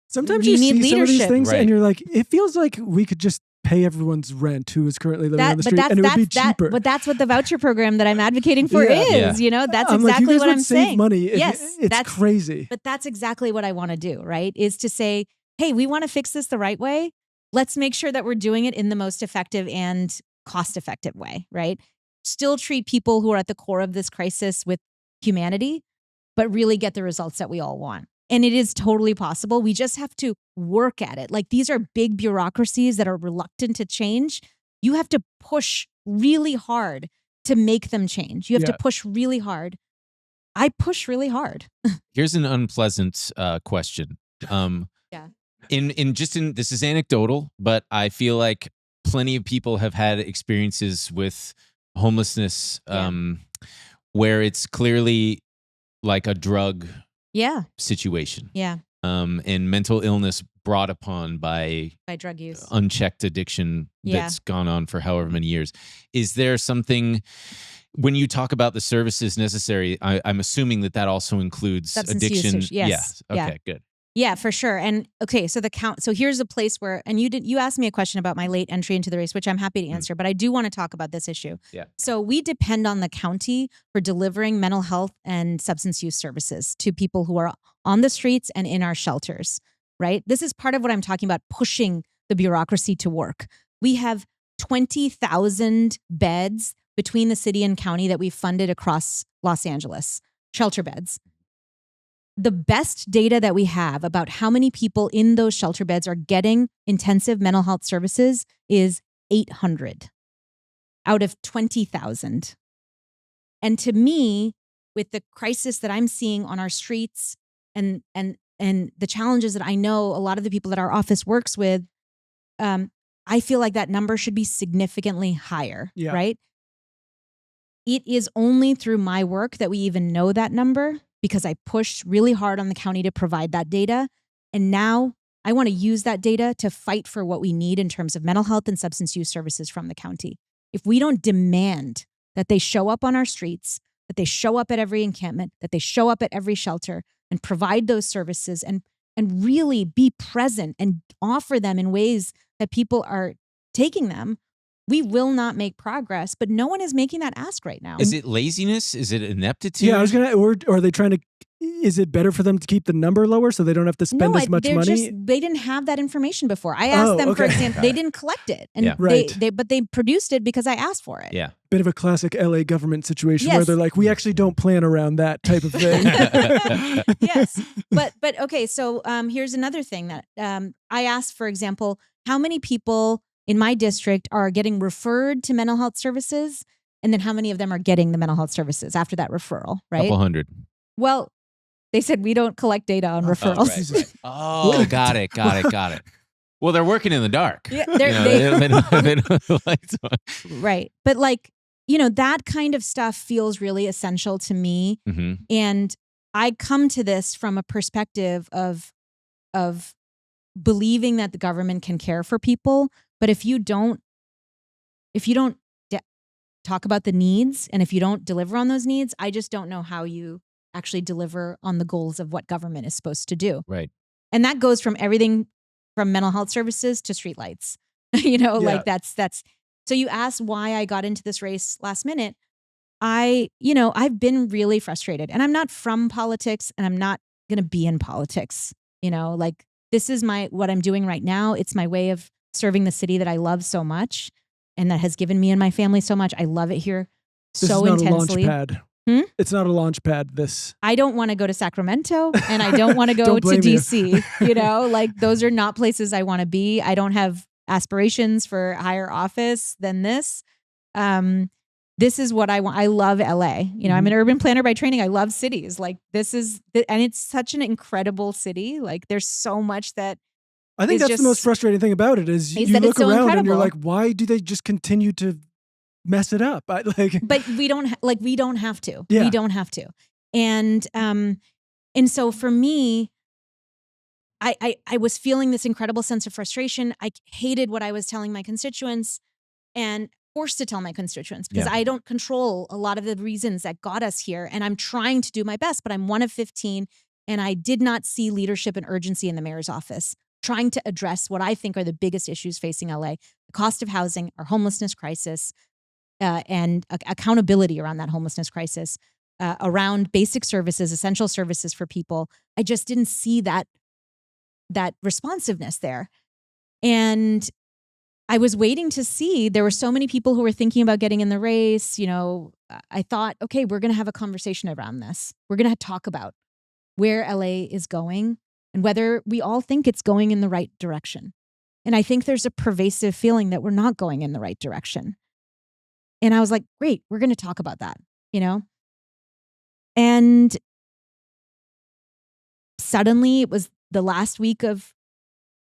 Sometimes you see some of these things and you're like, it feels like we could just pay everyone's rent who is currently living on the street and it would be cheaper. But that's what the voucher program that I'm advocating for is, that's exactly what I'm saying. Money. It's crazy. But that's exactly what I want to do, right? Is to say, hey, we want to fix this the right way. Let's make sure that we're doing it in the most effective and cost-effective way, right? Still treat people who are at the core of this crisis with humanity, but really get the results that we all want. And it is totally possible. We just have to work at it. Like these are big bureaucracies that are reluctant to change. You have to push really hard to make them change. You have to push really hard. I push really hard. Here's an unpleasant question. This is anecdotal, but I feel like plenty of people have had experiences with homelessness where it's clearly like a drug situation. Yeah. And mental illness brought upon by drug use, unchecked addiction that's gone on for however many years. Is there something, when you talk about the services necessary, I'm assuming that also includes substance addiction. Usage, yes. Yeah. Okay, good. Yeah, for sure. And okay, so here's a place where, and you asked me a question about my late entry into the race, which I'm happy to answer, but I do want to talk about this issue. Yeah. So we depend on the county for delivering mental health and substance use services to people who are on the streets and in our shelters, right? This is part of what I'm talking about, pushing the bureaucracy to work. We have 20,000 beds between the city and county that we've funded across Los Angeles, shelter beds. The best data that we have about how many people in those shelter beds are getting intensive mental health services is 800 out of 20,000. And to me, with the crisis that I'm seeing on our streets and the challenges that I know a lot of the people that our office works with, I feel like that number should be significantly higher, right? It is only through my work that we even know that number, because I pushed really hard on the county to provide that data. And now I want to use that data to fight for what we need in terms of mental health and substance use services from the county. If we don't demand that they show up on our streets, that they show up at every encampment, that they show up at every shelter and provide those services and really be present and offer them in ways that people are taking them, we will not make progress, but no one is making that ask right now. Is it laziness? Is it ineptitude? Yeah, I was or are they trying to, is it better for them to keep the number lower so they don't have to spend as much money? They didn't have that information before. I asked them, for example, they didn't collect it. And but they produced it because I asked for it. Yeah. Bit of a classic LA government situation where they're like, we actually don't plan around that type of thing. Yes. But okay, so here's another thing that I asked, for example, how many people in my district are getting referred to mental health services And then how many of them are getting the mental health services after that referral, right? Couple hundred. Well, they said we don't collect data on referrals. Right. Oh, got it. Well, they're working in the dark. Yeah, they don't have the lights on. Right. But like, that kind of stuff feels really essential to me. Mm-hmm. And I come to this from a perspective of believing that the government can care for people. But if you don't talk about the needs, and if you don't deliver on those needs, I just don't know how you actually deliver on the goals of what government is supposed to do. Right. And that goes from everything from mental health services to streetlights. Like that's. So you asked why I got into this race last minute. I've been really frustrated, and I'm not from politics, and I'm not going to be in politics. Like this is what I'm doing right now. It's my way of serving the city that I love so much, and that has given me and my family so much. I love it here so intensely. This is not a launch pad. It's not a launch pad. I don't want to go to Sacramento, and I don't want to go to DC. Like those are not places I want to be. I don't have aspirations for higher office than this. This is what I want. I love LA. I'm an urban planner by training. I love cities. Like and it's such an incredible city. Like there's so much that I think that's the most frustrating thing about it is you look around and you're like, why do they just continue to mess it up? But we don't have to. Yeah. We don't have to. And so for me, I was feeling this incredible sense of frustration. I hated what I was telling my constituents and forced to tell my constituents because I don't control a lot of the reasons that got us here. And I'm trying to do my best, but I'm one of 15 and I did not see leadership and urgency in the mayor's office trying to address what I think are the biggest issues facing LA, the cost of housing, our homelessness crisis, and accountability around that homelessness crisis, around basic services, essential services for people. I just didn't see that responsiveness there. And I was waiting to see, there were so many people who were thinking about getting in the race. I thought, okay, we're going to have a conversation around this. We're going to talk about where LA is going and whether we all think it's going in the right direction. And I think there's a pervasive feeling that we're not going in the right direction. And I was like, great, we're going to talk about that, And suddenly it was the last week of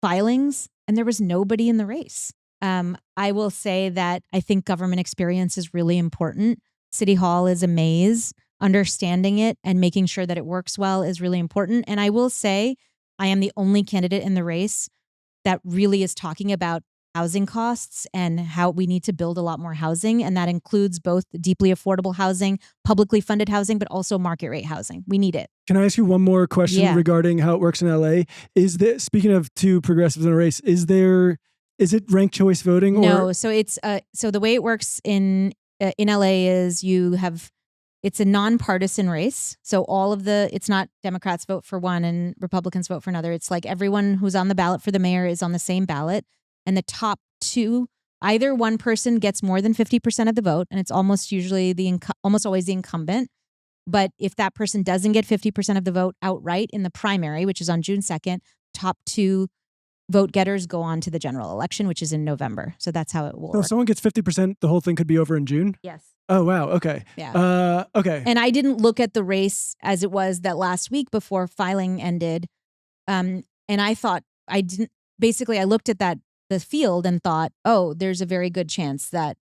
filings and there was nobody in the race. I will say that I think government experience is really important. City Hall is a maze. Understanding it and making sure that it works well is really important. And I will say I am the only candidate in the race that really is talking about housing costs and how we need to build a lot more housing. And that includes both deeply affordable housing, publicly funded housing, but also market rate housing. We need it. Can I ask you one more question regarding how it works in LA? Speaking of two progressives in a race, is it ranked choice voting? No. So it's so the way it works in LA is it's a nonpartisan race. So it's not Democrats vote for one and Republicans vote for another. It's like everyone who's on the ballot for the mayor is on the same ballot. And the top two, either one person gets more than 50% of the vote, and it's almost always the incumbent. But if that person doesn't get 50% of the vote outright in the primary, which is on June 2nd, top two vote getters go on to the general election, which is in November. So that's how it will work. If someone gets 50%, the whole thing could be over in June? Yes. Oh, wow. Okay. Yeah. Okay. And I didn't look at the race as it was that last week before filing ended. And I thought I looked at the field and thought, oh, there's a very good chance that,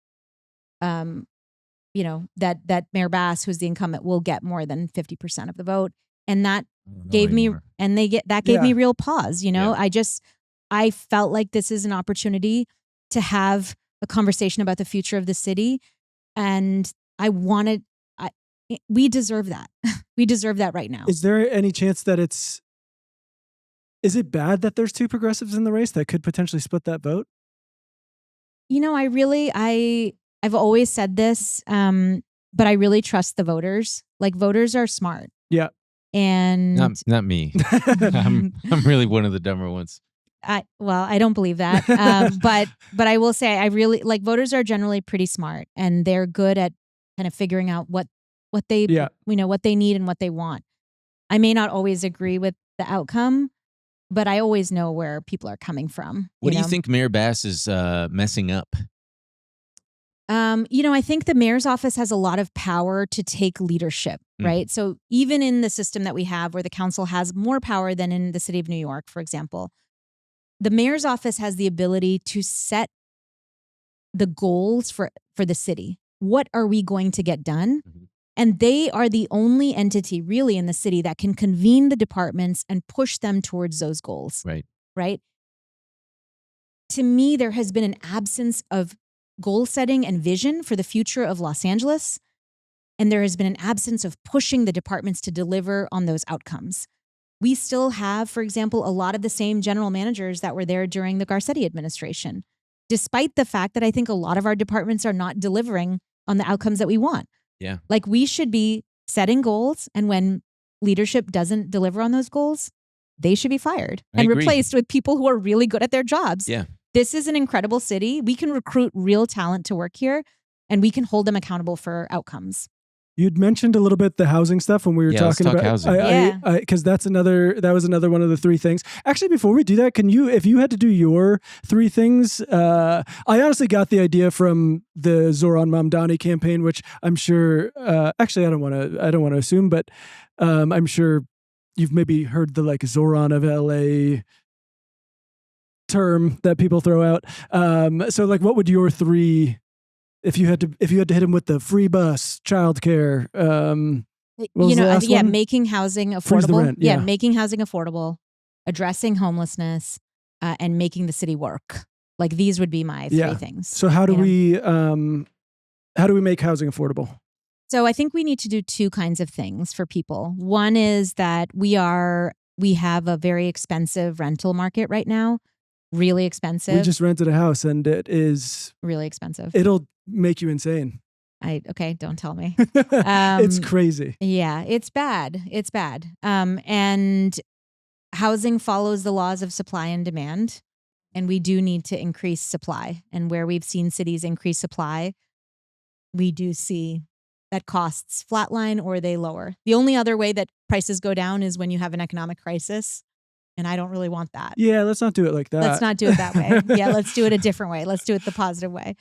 that Mayor Bass, who's the incumbent, will get more than 50% of the vote. And that gave me real pause. I felt like this is an opportunity to have a conversation about the future of the city. And we deserve that. We deserve that right now. Is there any chance that is it bad that there's two progressives in the race that could potentially split that vote? I've always said this, but I really trust the voters. Like voters are smart. Yeah. And not me. I'm really one of the dumber ones. I don't believe that. But I will say I really like voters are generally pretty smart and they're good at kind of figuring out what they what they need and what they want. I may not always agree with the outcome, but I always know where people are coming from. What do you think Mayor Bass is messing up? I think the mayor's office has a lot of power to take leadership, right? So even in the system that we have where the council has more power than in the city of New York, for example, the mayor's office has the ability to set the goals for the city. What are we going to get done? And they are the only entity really in the city that can convene the departments and push them towards those goals. Right? To me, there has been an absence of goal setting and vision for the future of Los Angeles. And there has been an absence of pushing the departments to deliver on those outcomes. We still have, for example, a lot of the same general managers that were there during the Garcetti administration, despite the fact that I think a lot of our departments are not delivering on the outcomes that we want. Yeah. Like we should be setting goals, and when leadership doesn't deliver on those goals, they should be fired and replaced with people who are really good at their jobs. Yeah. This is an incredible city. We can recruit real talent to work here, and we can hold them accountable for outcomes. You'd mentioned a little bit the housing stuff when we were talking about housing. Because that was another one of the three things. Actually, before we do that, if you had to do your three things, I honestly got the idea from the Zoran Mamdani campaign, which I'm sure. Actually, I don't want to assume, but I'm sure you've maybe heard the like Zoran of LA term that people throw out. So like, what would your three? If you had to hit him with the free bus, childcare, making housing affordable. Rent, making housing affordable, addressing homelessness, and making the city work. Like these would be my three things. So how do we make housing affordable? So I think we need to do two kinds of things for people. One is that we have a very expensive rental market right now. Really expensive. We just rented a house and it is really expensive. It'll make you insane. Don't tell me. It's crazy. Yeah, it's bad. It's bad. And housing follows the laws of supply and demand. And we do need to increase supply. And where we've seen cities increase supply, we do see that costs flatline or they lower. The only other way that prices go down is when you have an economic crisis. And I don't really want that. Yeah, let's not do it like that. Let's not do it that way. Yeah, let's do it a different way. Let's do it the positive way.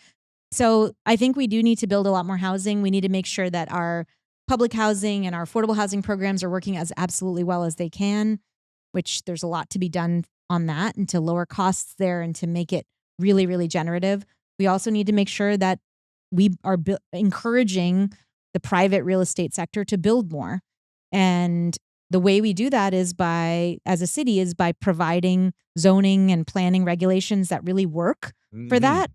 So I think we do need to build a lot more housing. We need to make sure that our public housing and our affordable housing programs are working as absolutely well as they can, which there's a lot to be done on that and to lower costs there and to make it really, really generative. We also need to make sure that we are encouraging the private real estate sector to build more. And the way we do that is as a city, is by providing zoning and planning regulations that really work for that.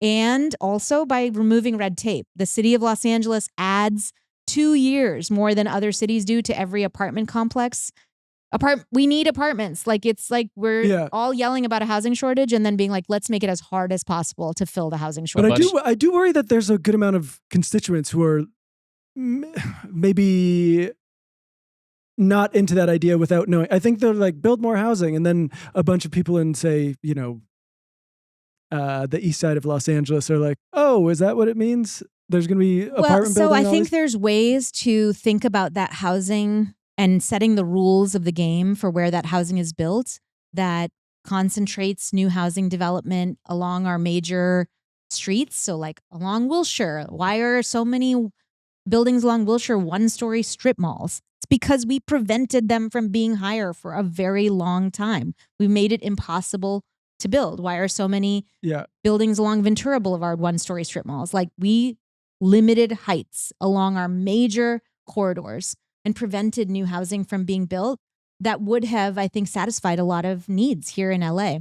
And also by removing red tape. The city of Los Angeles adds 2 years more than other cities do to every apartment complex. We need apartments. Like it's like we're all yelling about a housing shortage and then being like, let's make it as hard as possible to fill the housing shortage. But I do worry that there's a good amount of constituents who are maybe not into that idea without knowing. I think they're like, build more housing. And then a bunch of people in, say, the east side of Los Angeles are like, oh, is that what it means? There's going to be apartment building? So I think there's ways to think about that housing and setting the rules of the game for where that housing is built that concentrates new housing development along our major streets. So like along Wilshire, why are so many buildings along Wilshire one-story strip malls? It's because we prevented them from being higher for a very long time. We made it impossible to build. Why are so many buildings along Ventura Boulevard one-story strip malls? Like we limited heights along our major corridors and prevented new housing from being built that would have, I think, satisfied a lot of needs here in LA.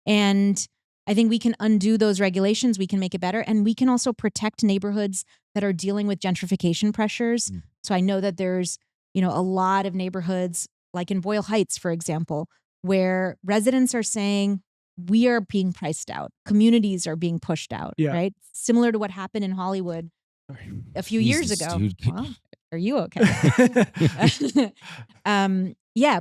And I think we can undo those regulations. We can make it better. And we can also protect neighborhoods that are dealing with gentrification pressures. So I know that there's, a lot of neighborhoods, like in Boyle Heights, for example, where residents are saying, we are being priced out. Communities are being pushed out, right? Similar to what happened in Hollywood a few years ago. Well, are you okay?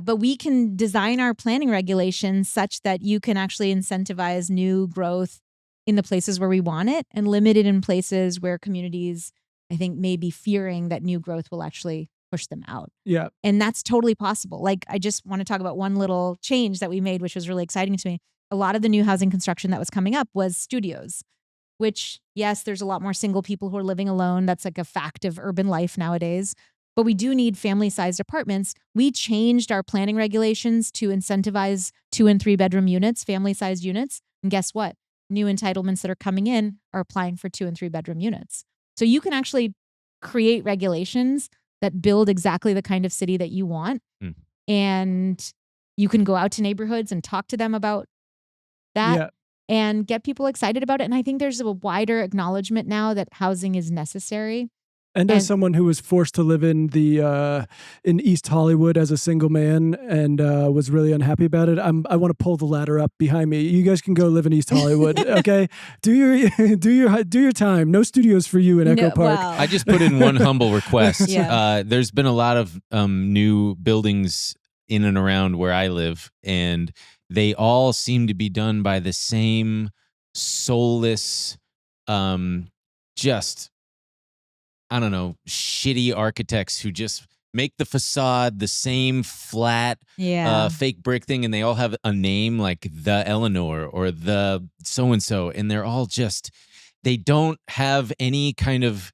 But we can design our planning regulations such that you can actually incentivize new growth in the places where we want it and limit it in places where communities, I think, may be fearing that new growth will actually push them out. Yeah. And that's totally possible. Like, I just want to talk about one little change that we made, which was really exciting to me. A lot of the new housing construction that was coming up was studios. which, yes, there's a lot more single people who are living alone. That's like a fact of urban life nowadays. But we do need family-sized apartments. We changed our planning regulations to incentivize 2 and 3 bedroom units, family-sized units. And guess what? New entitlements that are coming in are applying for 2 and 3 bedroom units. So you can actually create regulations that build exactly the kind of city that you want. And you can go out to neighborhoods and talk to them about that and get people excited about it. And I think there's a wider acknowledgement now that housing is necessary. And as someone who was forced to live in East Hollywood as a single man and was really unhappy about it, I want to pull the ladder up behind me. You guys can go live in East Hollywood, okay? Do your time. No studios for you in Echo Park. Wow. I just put in one humble request. There's been a lot of new buildings in and around where I live, and they all seem to be done by the same soulless, just, I don't know, shitty architects who just make the facade the same flat, fake brick thing, and they all have a name like the Eleanor or the so-and-so, and they're all just, they don't have any kind of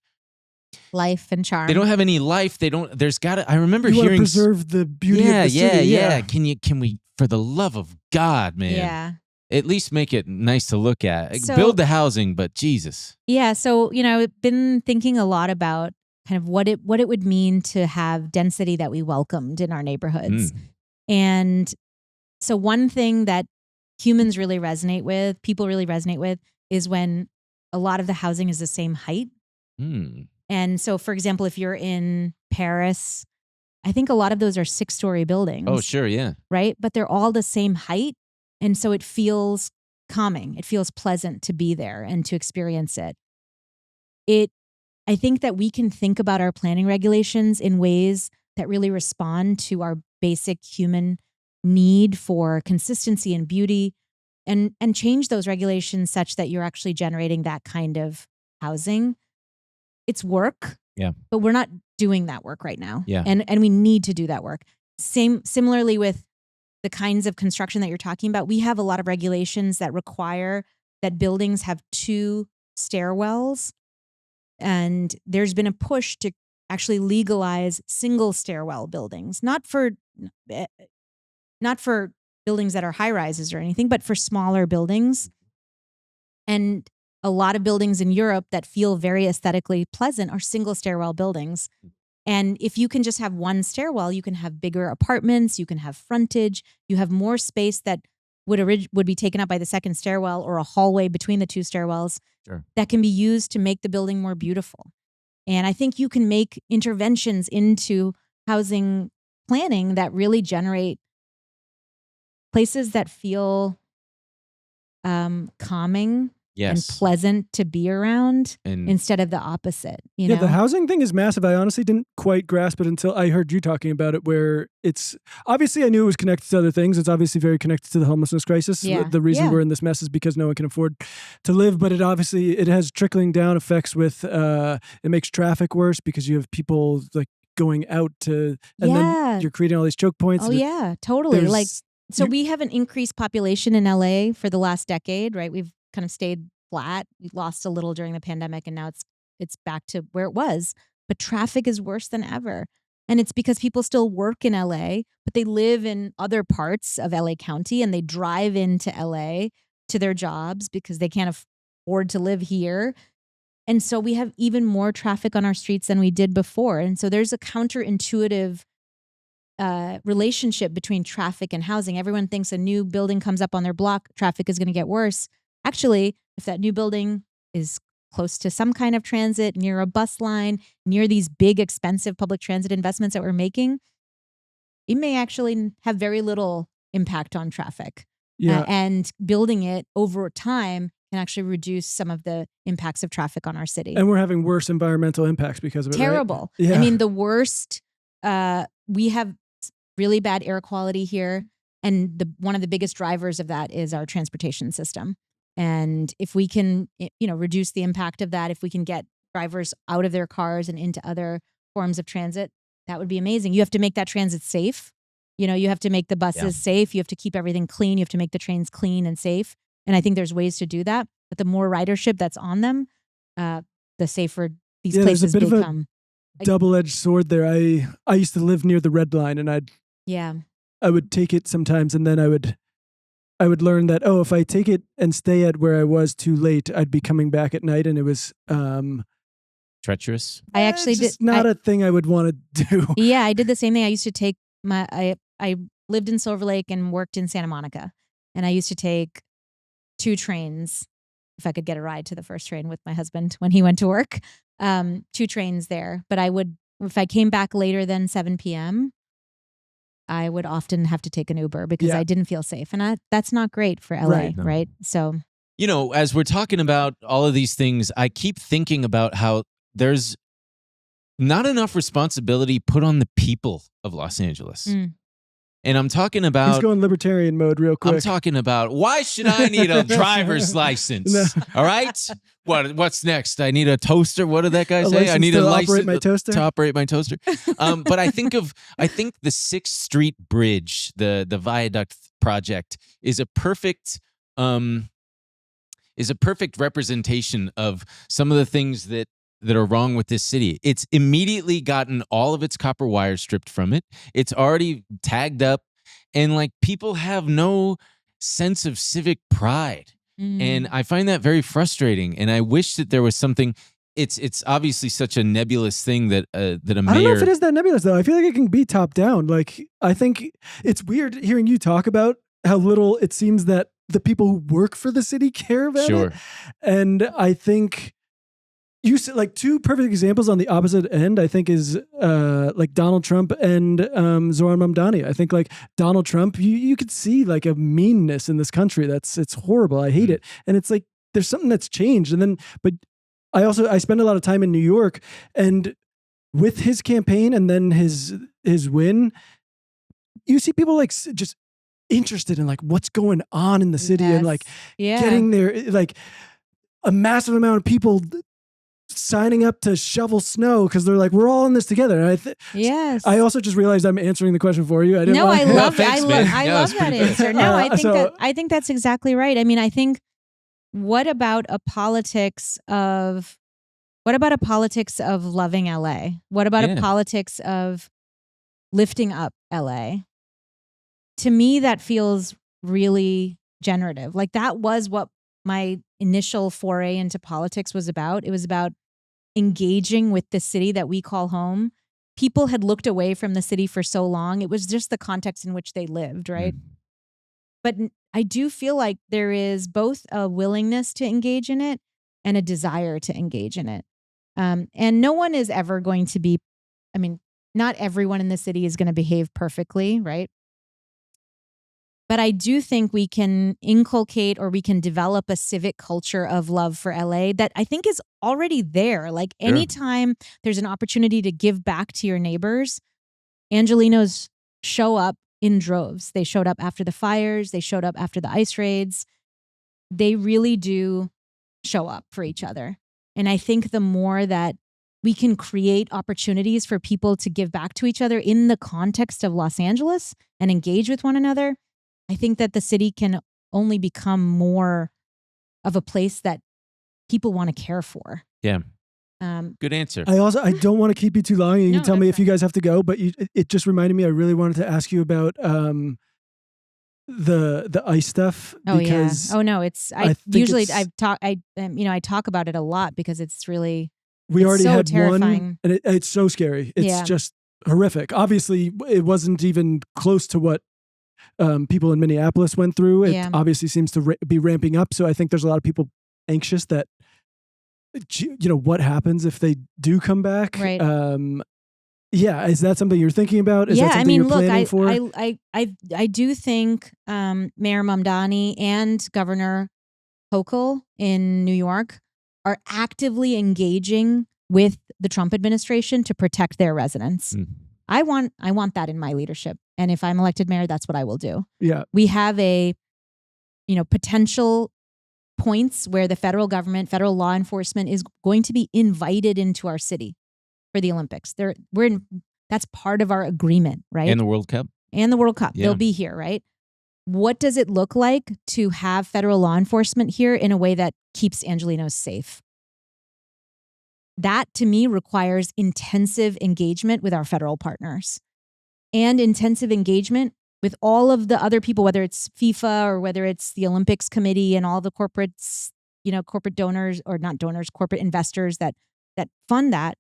life and charm. They don't have any life. They don't, there's gotta, I remember you hearing. preserve the beauty of the city. Yeah. Can we, for the love of God, man. Yeah. At least make it nice to look at. So, build the housing, but Jesus. Yeah. So, I've been thinking a lot about kind of what it would mean to have density that we welcomed in our neighborhoods. And so one thing that humans really resonate with, people really resonate with, is when a lot of the housing is the same height. And so, for example, if you're in Paris, I think a lot of those are 6-story buildings. Oh, sure. Yeah. Right. But they're all the same height. And so it feels calming. It feels pleasant to be there and to experience it. I think that we can think about our planning regulations in ways that really respond to our basic human need for consistency and beauty, and change those regulations such that you're actually generating that kind of housing. It's work. Yeah. But we're not doing that work right now. Yeah. And we need to do that work. Similarly with the kinds of construction that you're talking about, we have a lot of regulations that require that buildings have 2 stairwells. And there's been a push to actually legalize single stairwell buildings, not for buildings that are high rises or anything, but for smaller buildings. And a lot of buildings in Europe that feel very aesthetically pleasant are single stairwell buildings. And if you can just have 1 stairwell, you can have bigger apartments, you can have frontage, you have more space that would be taken up by the second stairwell or a hallway between the 2 stairwells that can be used to make the building more beautiful. And I think you can make interventions into housing planning that really generate places that feel calming and pleasant to be around instead of the opposite. You know? The housing thing is massive. I honestly didn't quite grasp it until I heard you talking about it, where it's obviously, I knew it was connected to other things. It's obviously very connected to the homelessness crisis. The reason we're in this mess is because no one can afford to live, but it has trickling down effects with, it makes traffic worse because you have people like going out to, and then you're creating all these choke points. Oh yeah, totally. So we have an increased population in LA for the last decade, right? We've kind of stayed flat. We lost a little during the pandemic, and now it's back to where it was. But traffic is worse than ever. And it's because people still work in LA, but they live in other parts of LA County, and they drive into LA to their jobs because they can't afford to live here. And so we have even more traffic on our streets than we did before. And so there's a counterintuitive relationship between traffic and housing. Everyone thinks a new building comes up on their block, traffic is going to get worse. Actually, if that new building is close to some kind of transit, near a bus line, near these big, expensive public transit investments that we're making, it may actually have very little impact on traffic. And building it over time can actually reduce some of the impacts of traffic on our city. And we're having worse environmental impacts because of it. Terrible. Right? Yeah. I mean, the worst, we have really bad air quality here. And one of the biggest drivers of that is our transportation system. And if we can, reduce the impact of that, if we can get drivers out of their cars and into other forms of transit, that would be amazing. You have to make that transit safe. You have to make the buses safe. You have to keep everything clean. You have to make the trains clean and safe. And I think there's ways to do that. but the more ridership that's on them, the safer these there's places a bit become. of a double-edged sword there. I used to live near the Red Line, and I would take it sometimes, and then I would learn that, if I take it and stay at where I was too late, I'd be coming back at night, and it was treacherous. I actually just not a thing I would want to do. Yeah, I did the same thing. I used to take I lived in Silver Lake and worked in Santa Monica, and I used to take 2 trains if I could get a ride to the first train with my husband when he went to work. 2 trains there, but if I came back later than 7 p.m., I would often have to take an Uber because I didn't feel safe. And that's not great for LA, right? So, as we're talking about all of these things, I keep thinking about how there's not enough responsibility put on the people of Los Angeles. And I'm talking about... He's going libertarian mode real quick. I'm talking about, why should I need a driver's license? No. All right? What's next? I need a toaster. What did that guy say? I need a license to operate my toaster. But I think the 6th Street Bridge, the viaduct project, is a perfect representation of some of the things that are wrong with this city. It's immediately gotten all of its copper wire stripped from it. It's already tagged up, and people have no sense of civic pride. And I find that very frustrating. And I wish that there was something. It's obviously such a nebulous thing that a mayor. I don't know if it is that nebulous though. I feel like it can be top down. I think it's weird hearing you talk about how little it seems that the people who work for the city care about it. And I think you said 2 perfect examples on the opposite end, I think, is Donald Trump and Zoran Mamdani. I think Donald Trump, you could see a meanness in this country. It's horrible. I hate it. And it's there's something that's changed. And then, but I spend a lot of time in New York, and with his campaign and then his win, you see people just interested in what's going on in the city and getting there, a massive amount of people signing up to shovel snow because they're we're all in this together. And I also just realized I'm answering the question for you. I love that answer. No, I think that's exactly right. I mean, I think what about a politics of loving LA? What about a politics of lifting up LA? To me, that feels really generative. That was what my initial foray into politics was about. It was about engaging with the city that we call home. People had looked away from the city for so long. It was just the context in which they lived, right? But I do feel like there is both a willingness to engage in it and a desire to engage in it. And no one is ever going to be, not everyone in the city is going to behave perfectly, right? But I do think we can inculcate or we can develop a civic culture of love for LA that I think is already there. Anytime there's an opportunity to give back to your neighbors, Angelenos show up in droves. They showed up after the fires. They showed up after the ice raids. They really do show up for each other. And I think the more that we can create opportunities for people to give back to each other in the context of Los Angeles and engage with one another, I think that the city can only become more of a place that people want to care for. Yeah. Good answer. I don't want to keep you too long. You can tell me if you guys have to go, but it just reminded me, I really wanted to ask you about the ice stuff. Because I talk about it a lot because it's really, we already so had terrifying. One, and it's so scary. It's just horrific. Obviously, it wasn't even close to what people in Minneapolis went through. It obviously seems to be ramping up. So I think there's a lot of people anxious that, what happens if they do come back? Right. Is that something you're thinking about? Is that something you're planning for? I do think Mayor Mamdani and Governor Hochul in New York are actively engaging with the Trump administration to protect their residents. I want that in my leadership. And if I'm elected mayor, that's what I will do. Yeah. We have potential points where the federal government, federal law enforcement is going to be invited into our city for the Olympics. That's part of our agreement, right? And the World Cup. They'll be here, right? what does it look like to have federal law enforcement here in a way that keeps Angelenos safe? That, to me, requires intensive engagement with our federal partners and intensive engagement with all of the other people, whether it's FIFA or whether it's the Olympics Committee and all the corporates, corporate donors, or not donors, corporate investors that fund that.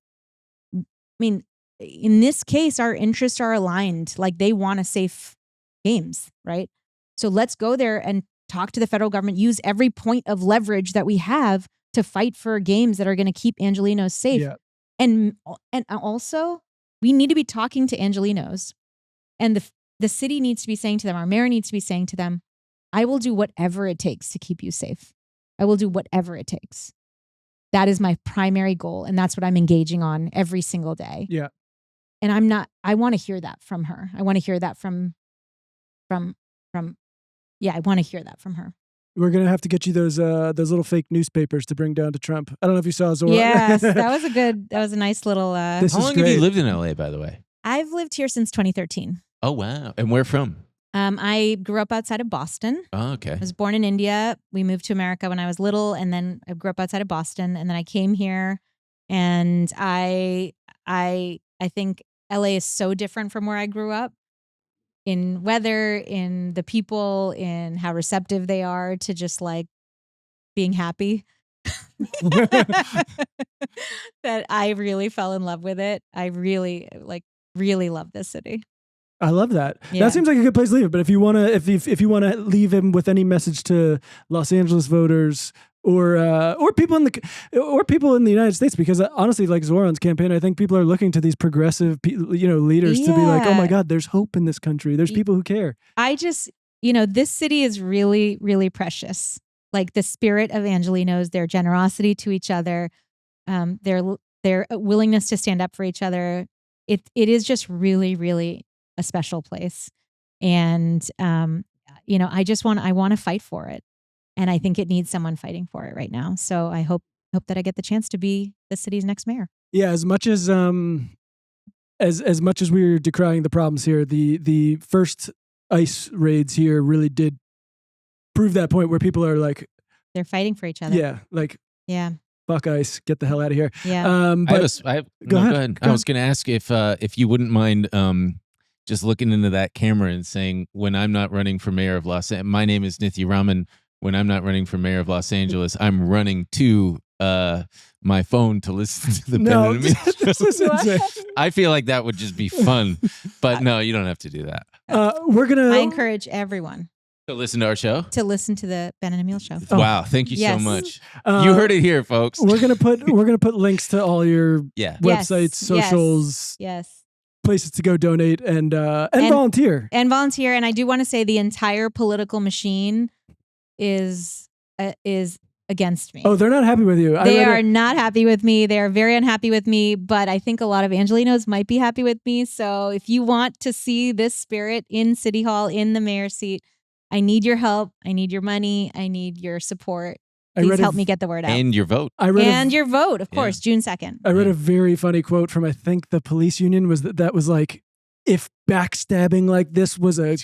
I mean, in this case, our interests are aligned. Like, they want a safe games, right? So let's go there and talk to the federal government, use every point of leverage that we have to fight for games that are going to keep Angelenos safe. Yeah. And also, we need to be talking to Angelenos, and the city needs to be saying to them, our mayor needs to be saying to them, I will do whatever it takes to keep you safe. I will do whatever it takes. That is my primary goal. And that's what I'm engaging on every single day. Yeah. And I want to hear that from her. I want to hear that from I want to hear that from her. We're going to have to get you those little fake newspapers to bring down to Trump. I don't know if you saw Zora. Yes, that was a nice little. How long have you lived in LA, by the way? I've lived here since 2013. Oh, wow. And where from? I grew up outside of Boston. Oh, okay. I was born in India. We moved to America when I was little, and then I grew up outside of Boston, and then I came here, and I think LA is so different from where I grew up in weather, in the people, in how receptive they are to just like being happy. That I really fell in love with it. I really love this city. I love that. Yeah. That seems like a good place to leave it. But if you want to, if you want to leave him with any message to Los Angeles voters or people in the United States, because honestly, like Zoran's campaign, I think people are looking to these progressive, leaders to be like, oh my God, there's hope in this country. There's people who care. I just, this city is really, really precious. Like the spirit of Angelenos, their generosity to each other, their willingness to stand up for each other. It is just really, really a special place. And, I want to fight for it. And I think it needs someone fighting for it right now. So I hope that I get the chance to be the city's next mayor. Yeah. As much as much as we're decrying the problems here, the first ICE raids here really did prove that point where people are like, they're fighting for each other. Yeah. Like, yeah. Fuck ICE, get the hell out of here. Yeah. Go ahead. I was going to ask if you wouldn't mind just looking into that camera and saying, when I'm not running for mayor of Los Angeles, my name is Nithya Raman. When I'm not running for mayor of Los Angeles, I'm running to my phone to listen to the Ben and Emil. I feel like that would just be fun, but no, you don't have to do that. I encourage everyone to listen to our show. To listen to the Ben and Emil show. Wow, thank you so much. You heard it here, folks. We're gonna put links to all your websites, socials, places to go donate and volunteer. And volunteer. And I do want to say the entire political machine is against me. Oh, they're not happy with you. They are not happy with me. They are very unhappy with me, but I think a lot of Angelenos might be happy with me. So if you want to see this spirit in City Hall, in the mayor's seat, I need your help. I need your money. I need your support. Please help me get the word out. And your vote. Your vote, of course, June 2nd. I read a very funny quote from, I think, the police union was that was like, if backstabbing like this was a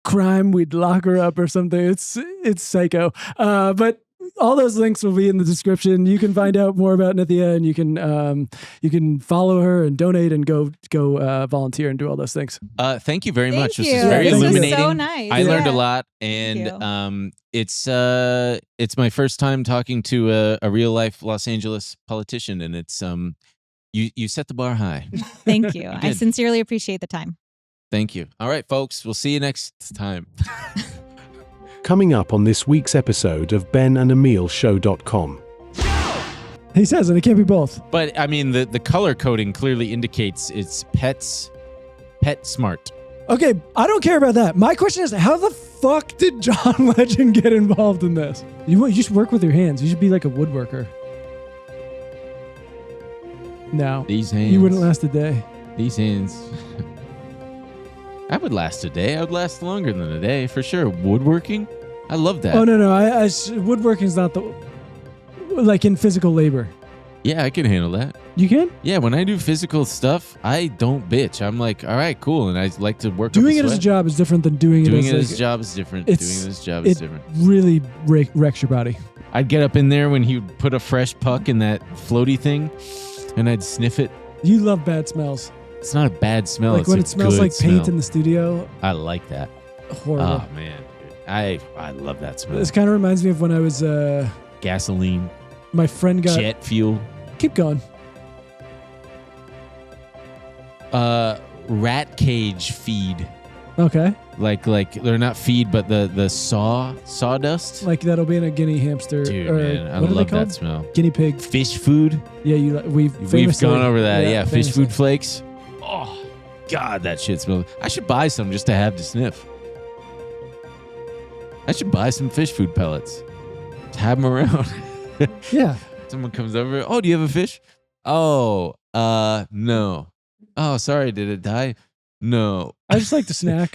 crime, we'd lock her up or something. It's psycho. But all those links will be in the description. You can find out more about Nithya, and you can follow her and donate and go volunteer and do all those things. Thank you very much. Thank This is very illuminating. Was so nice. I learned a lot, and it's my first time talking to a real life Los Angeles politician, and it's you set the bar high. Thank you. I sincerely appreciate the time. Thank you. All right, folks. We'll see you next time. Coming up on this week's episode of benandemilshow.com. He says, and it can't be both. But I mean, the color coding clearly indicates it's pet smart. Okay, I don't care about that. My question is, how the fuck did John Legend get involved in this? You should work with your hands. You should be like a woodworker. No. These hands. You wouldn't last a day. These hands. I would last a day. I would last longer than a day, for sure. Woodworking? I love that. Oh, no. Woodworking's not like in physical labor. Yeah, I can handle that. You can? Yeah, when I do physical stuff, I don't bitch. I'm like, all right, cool, and I like to work. Doing up it a as a sweat. job is different than doing Doing it it as as a job is different. Doing it as a job it is different. really wrecks your body. I'd get up in there when he would put a fresh puck in that floaty thing, and I'd sniff it. You love bad smells. It's not a bad smell. Like it's when a it smells good like paint smell. in the studio. I like that. Horrible. Oh man, I love that smell. This kind of reminds me of when I was Gasoline, my friend got jet fuel, keep going. rat cage feed. Okay. Like they're not feed, but the sawdust. Like that'll be in a guinea hamster. Dude, or man, I what are they love called? that smell. Guinea pig. Fish food. Yeah, we've gone over that. Yeah, fish famously. food flakes. Oh, God, that shit smells. I should buy some just to have to sniff. I should buy some fish food pellets. Just have them around. Yeah. Someone comes over. Oh, do you have a fish? Oh, no. Oh, sorry. Did it die? No. I just like to snack.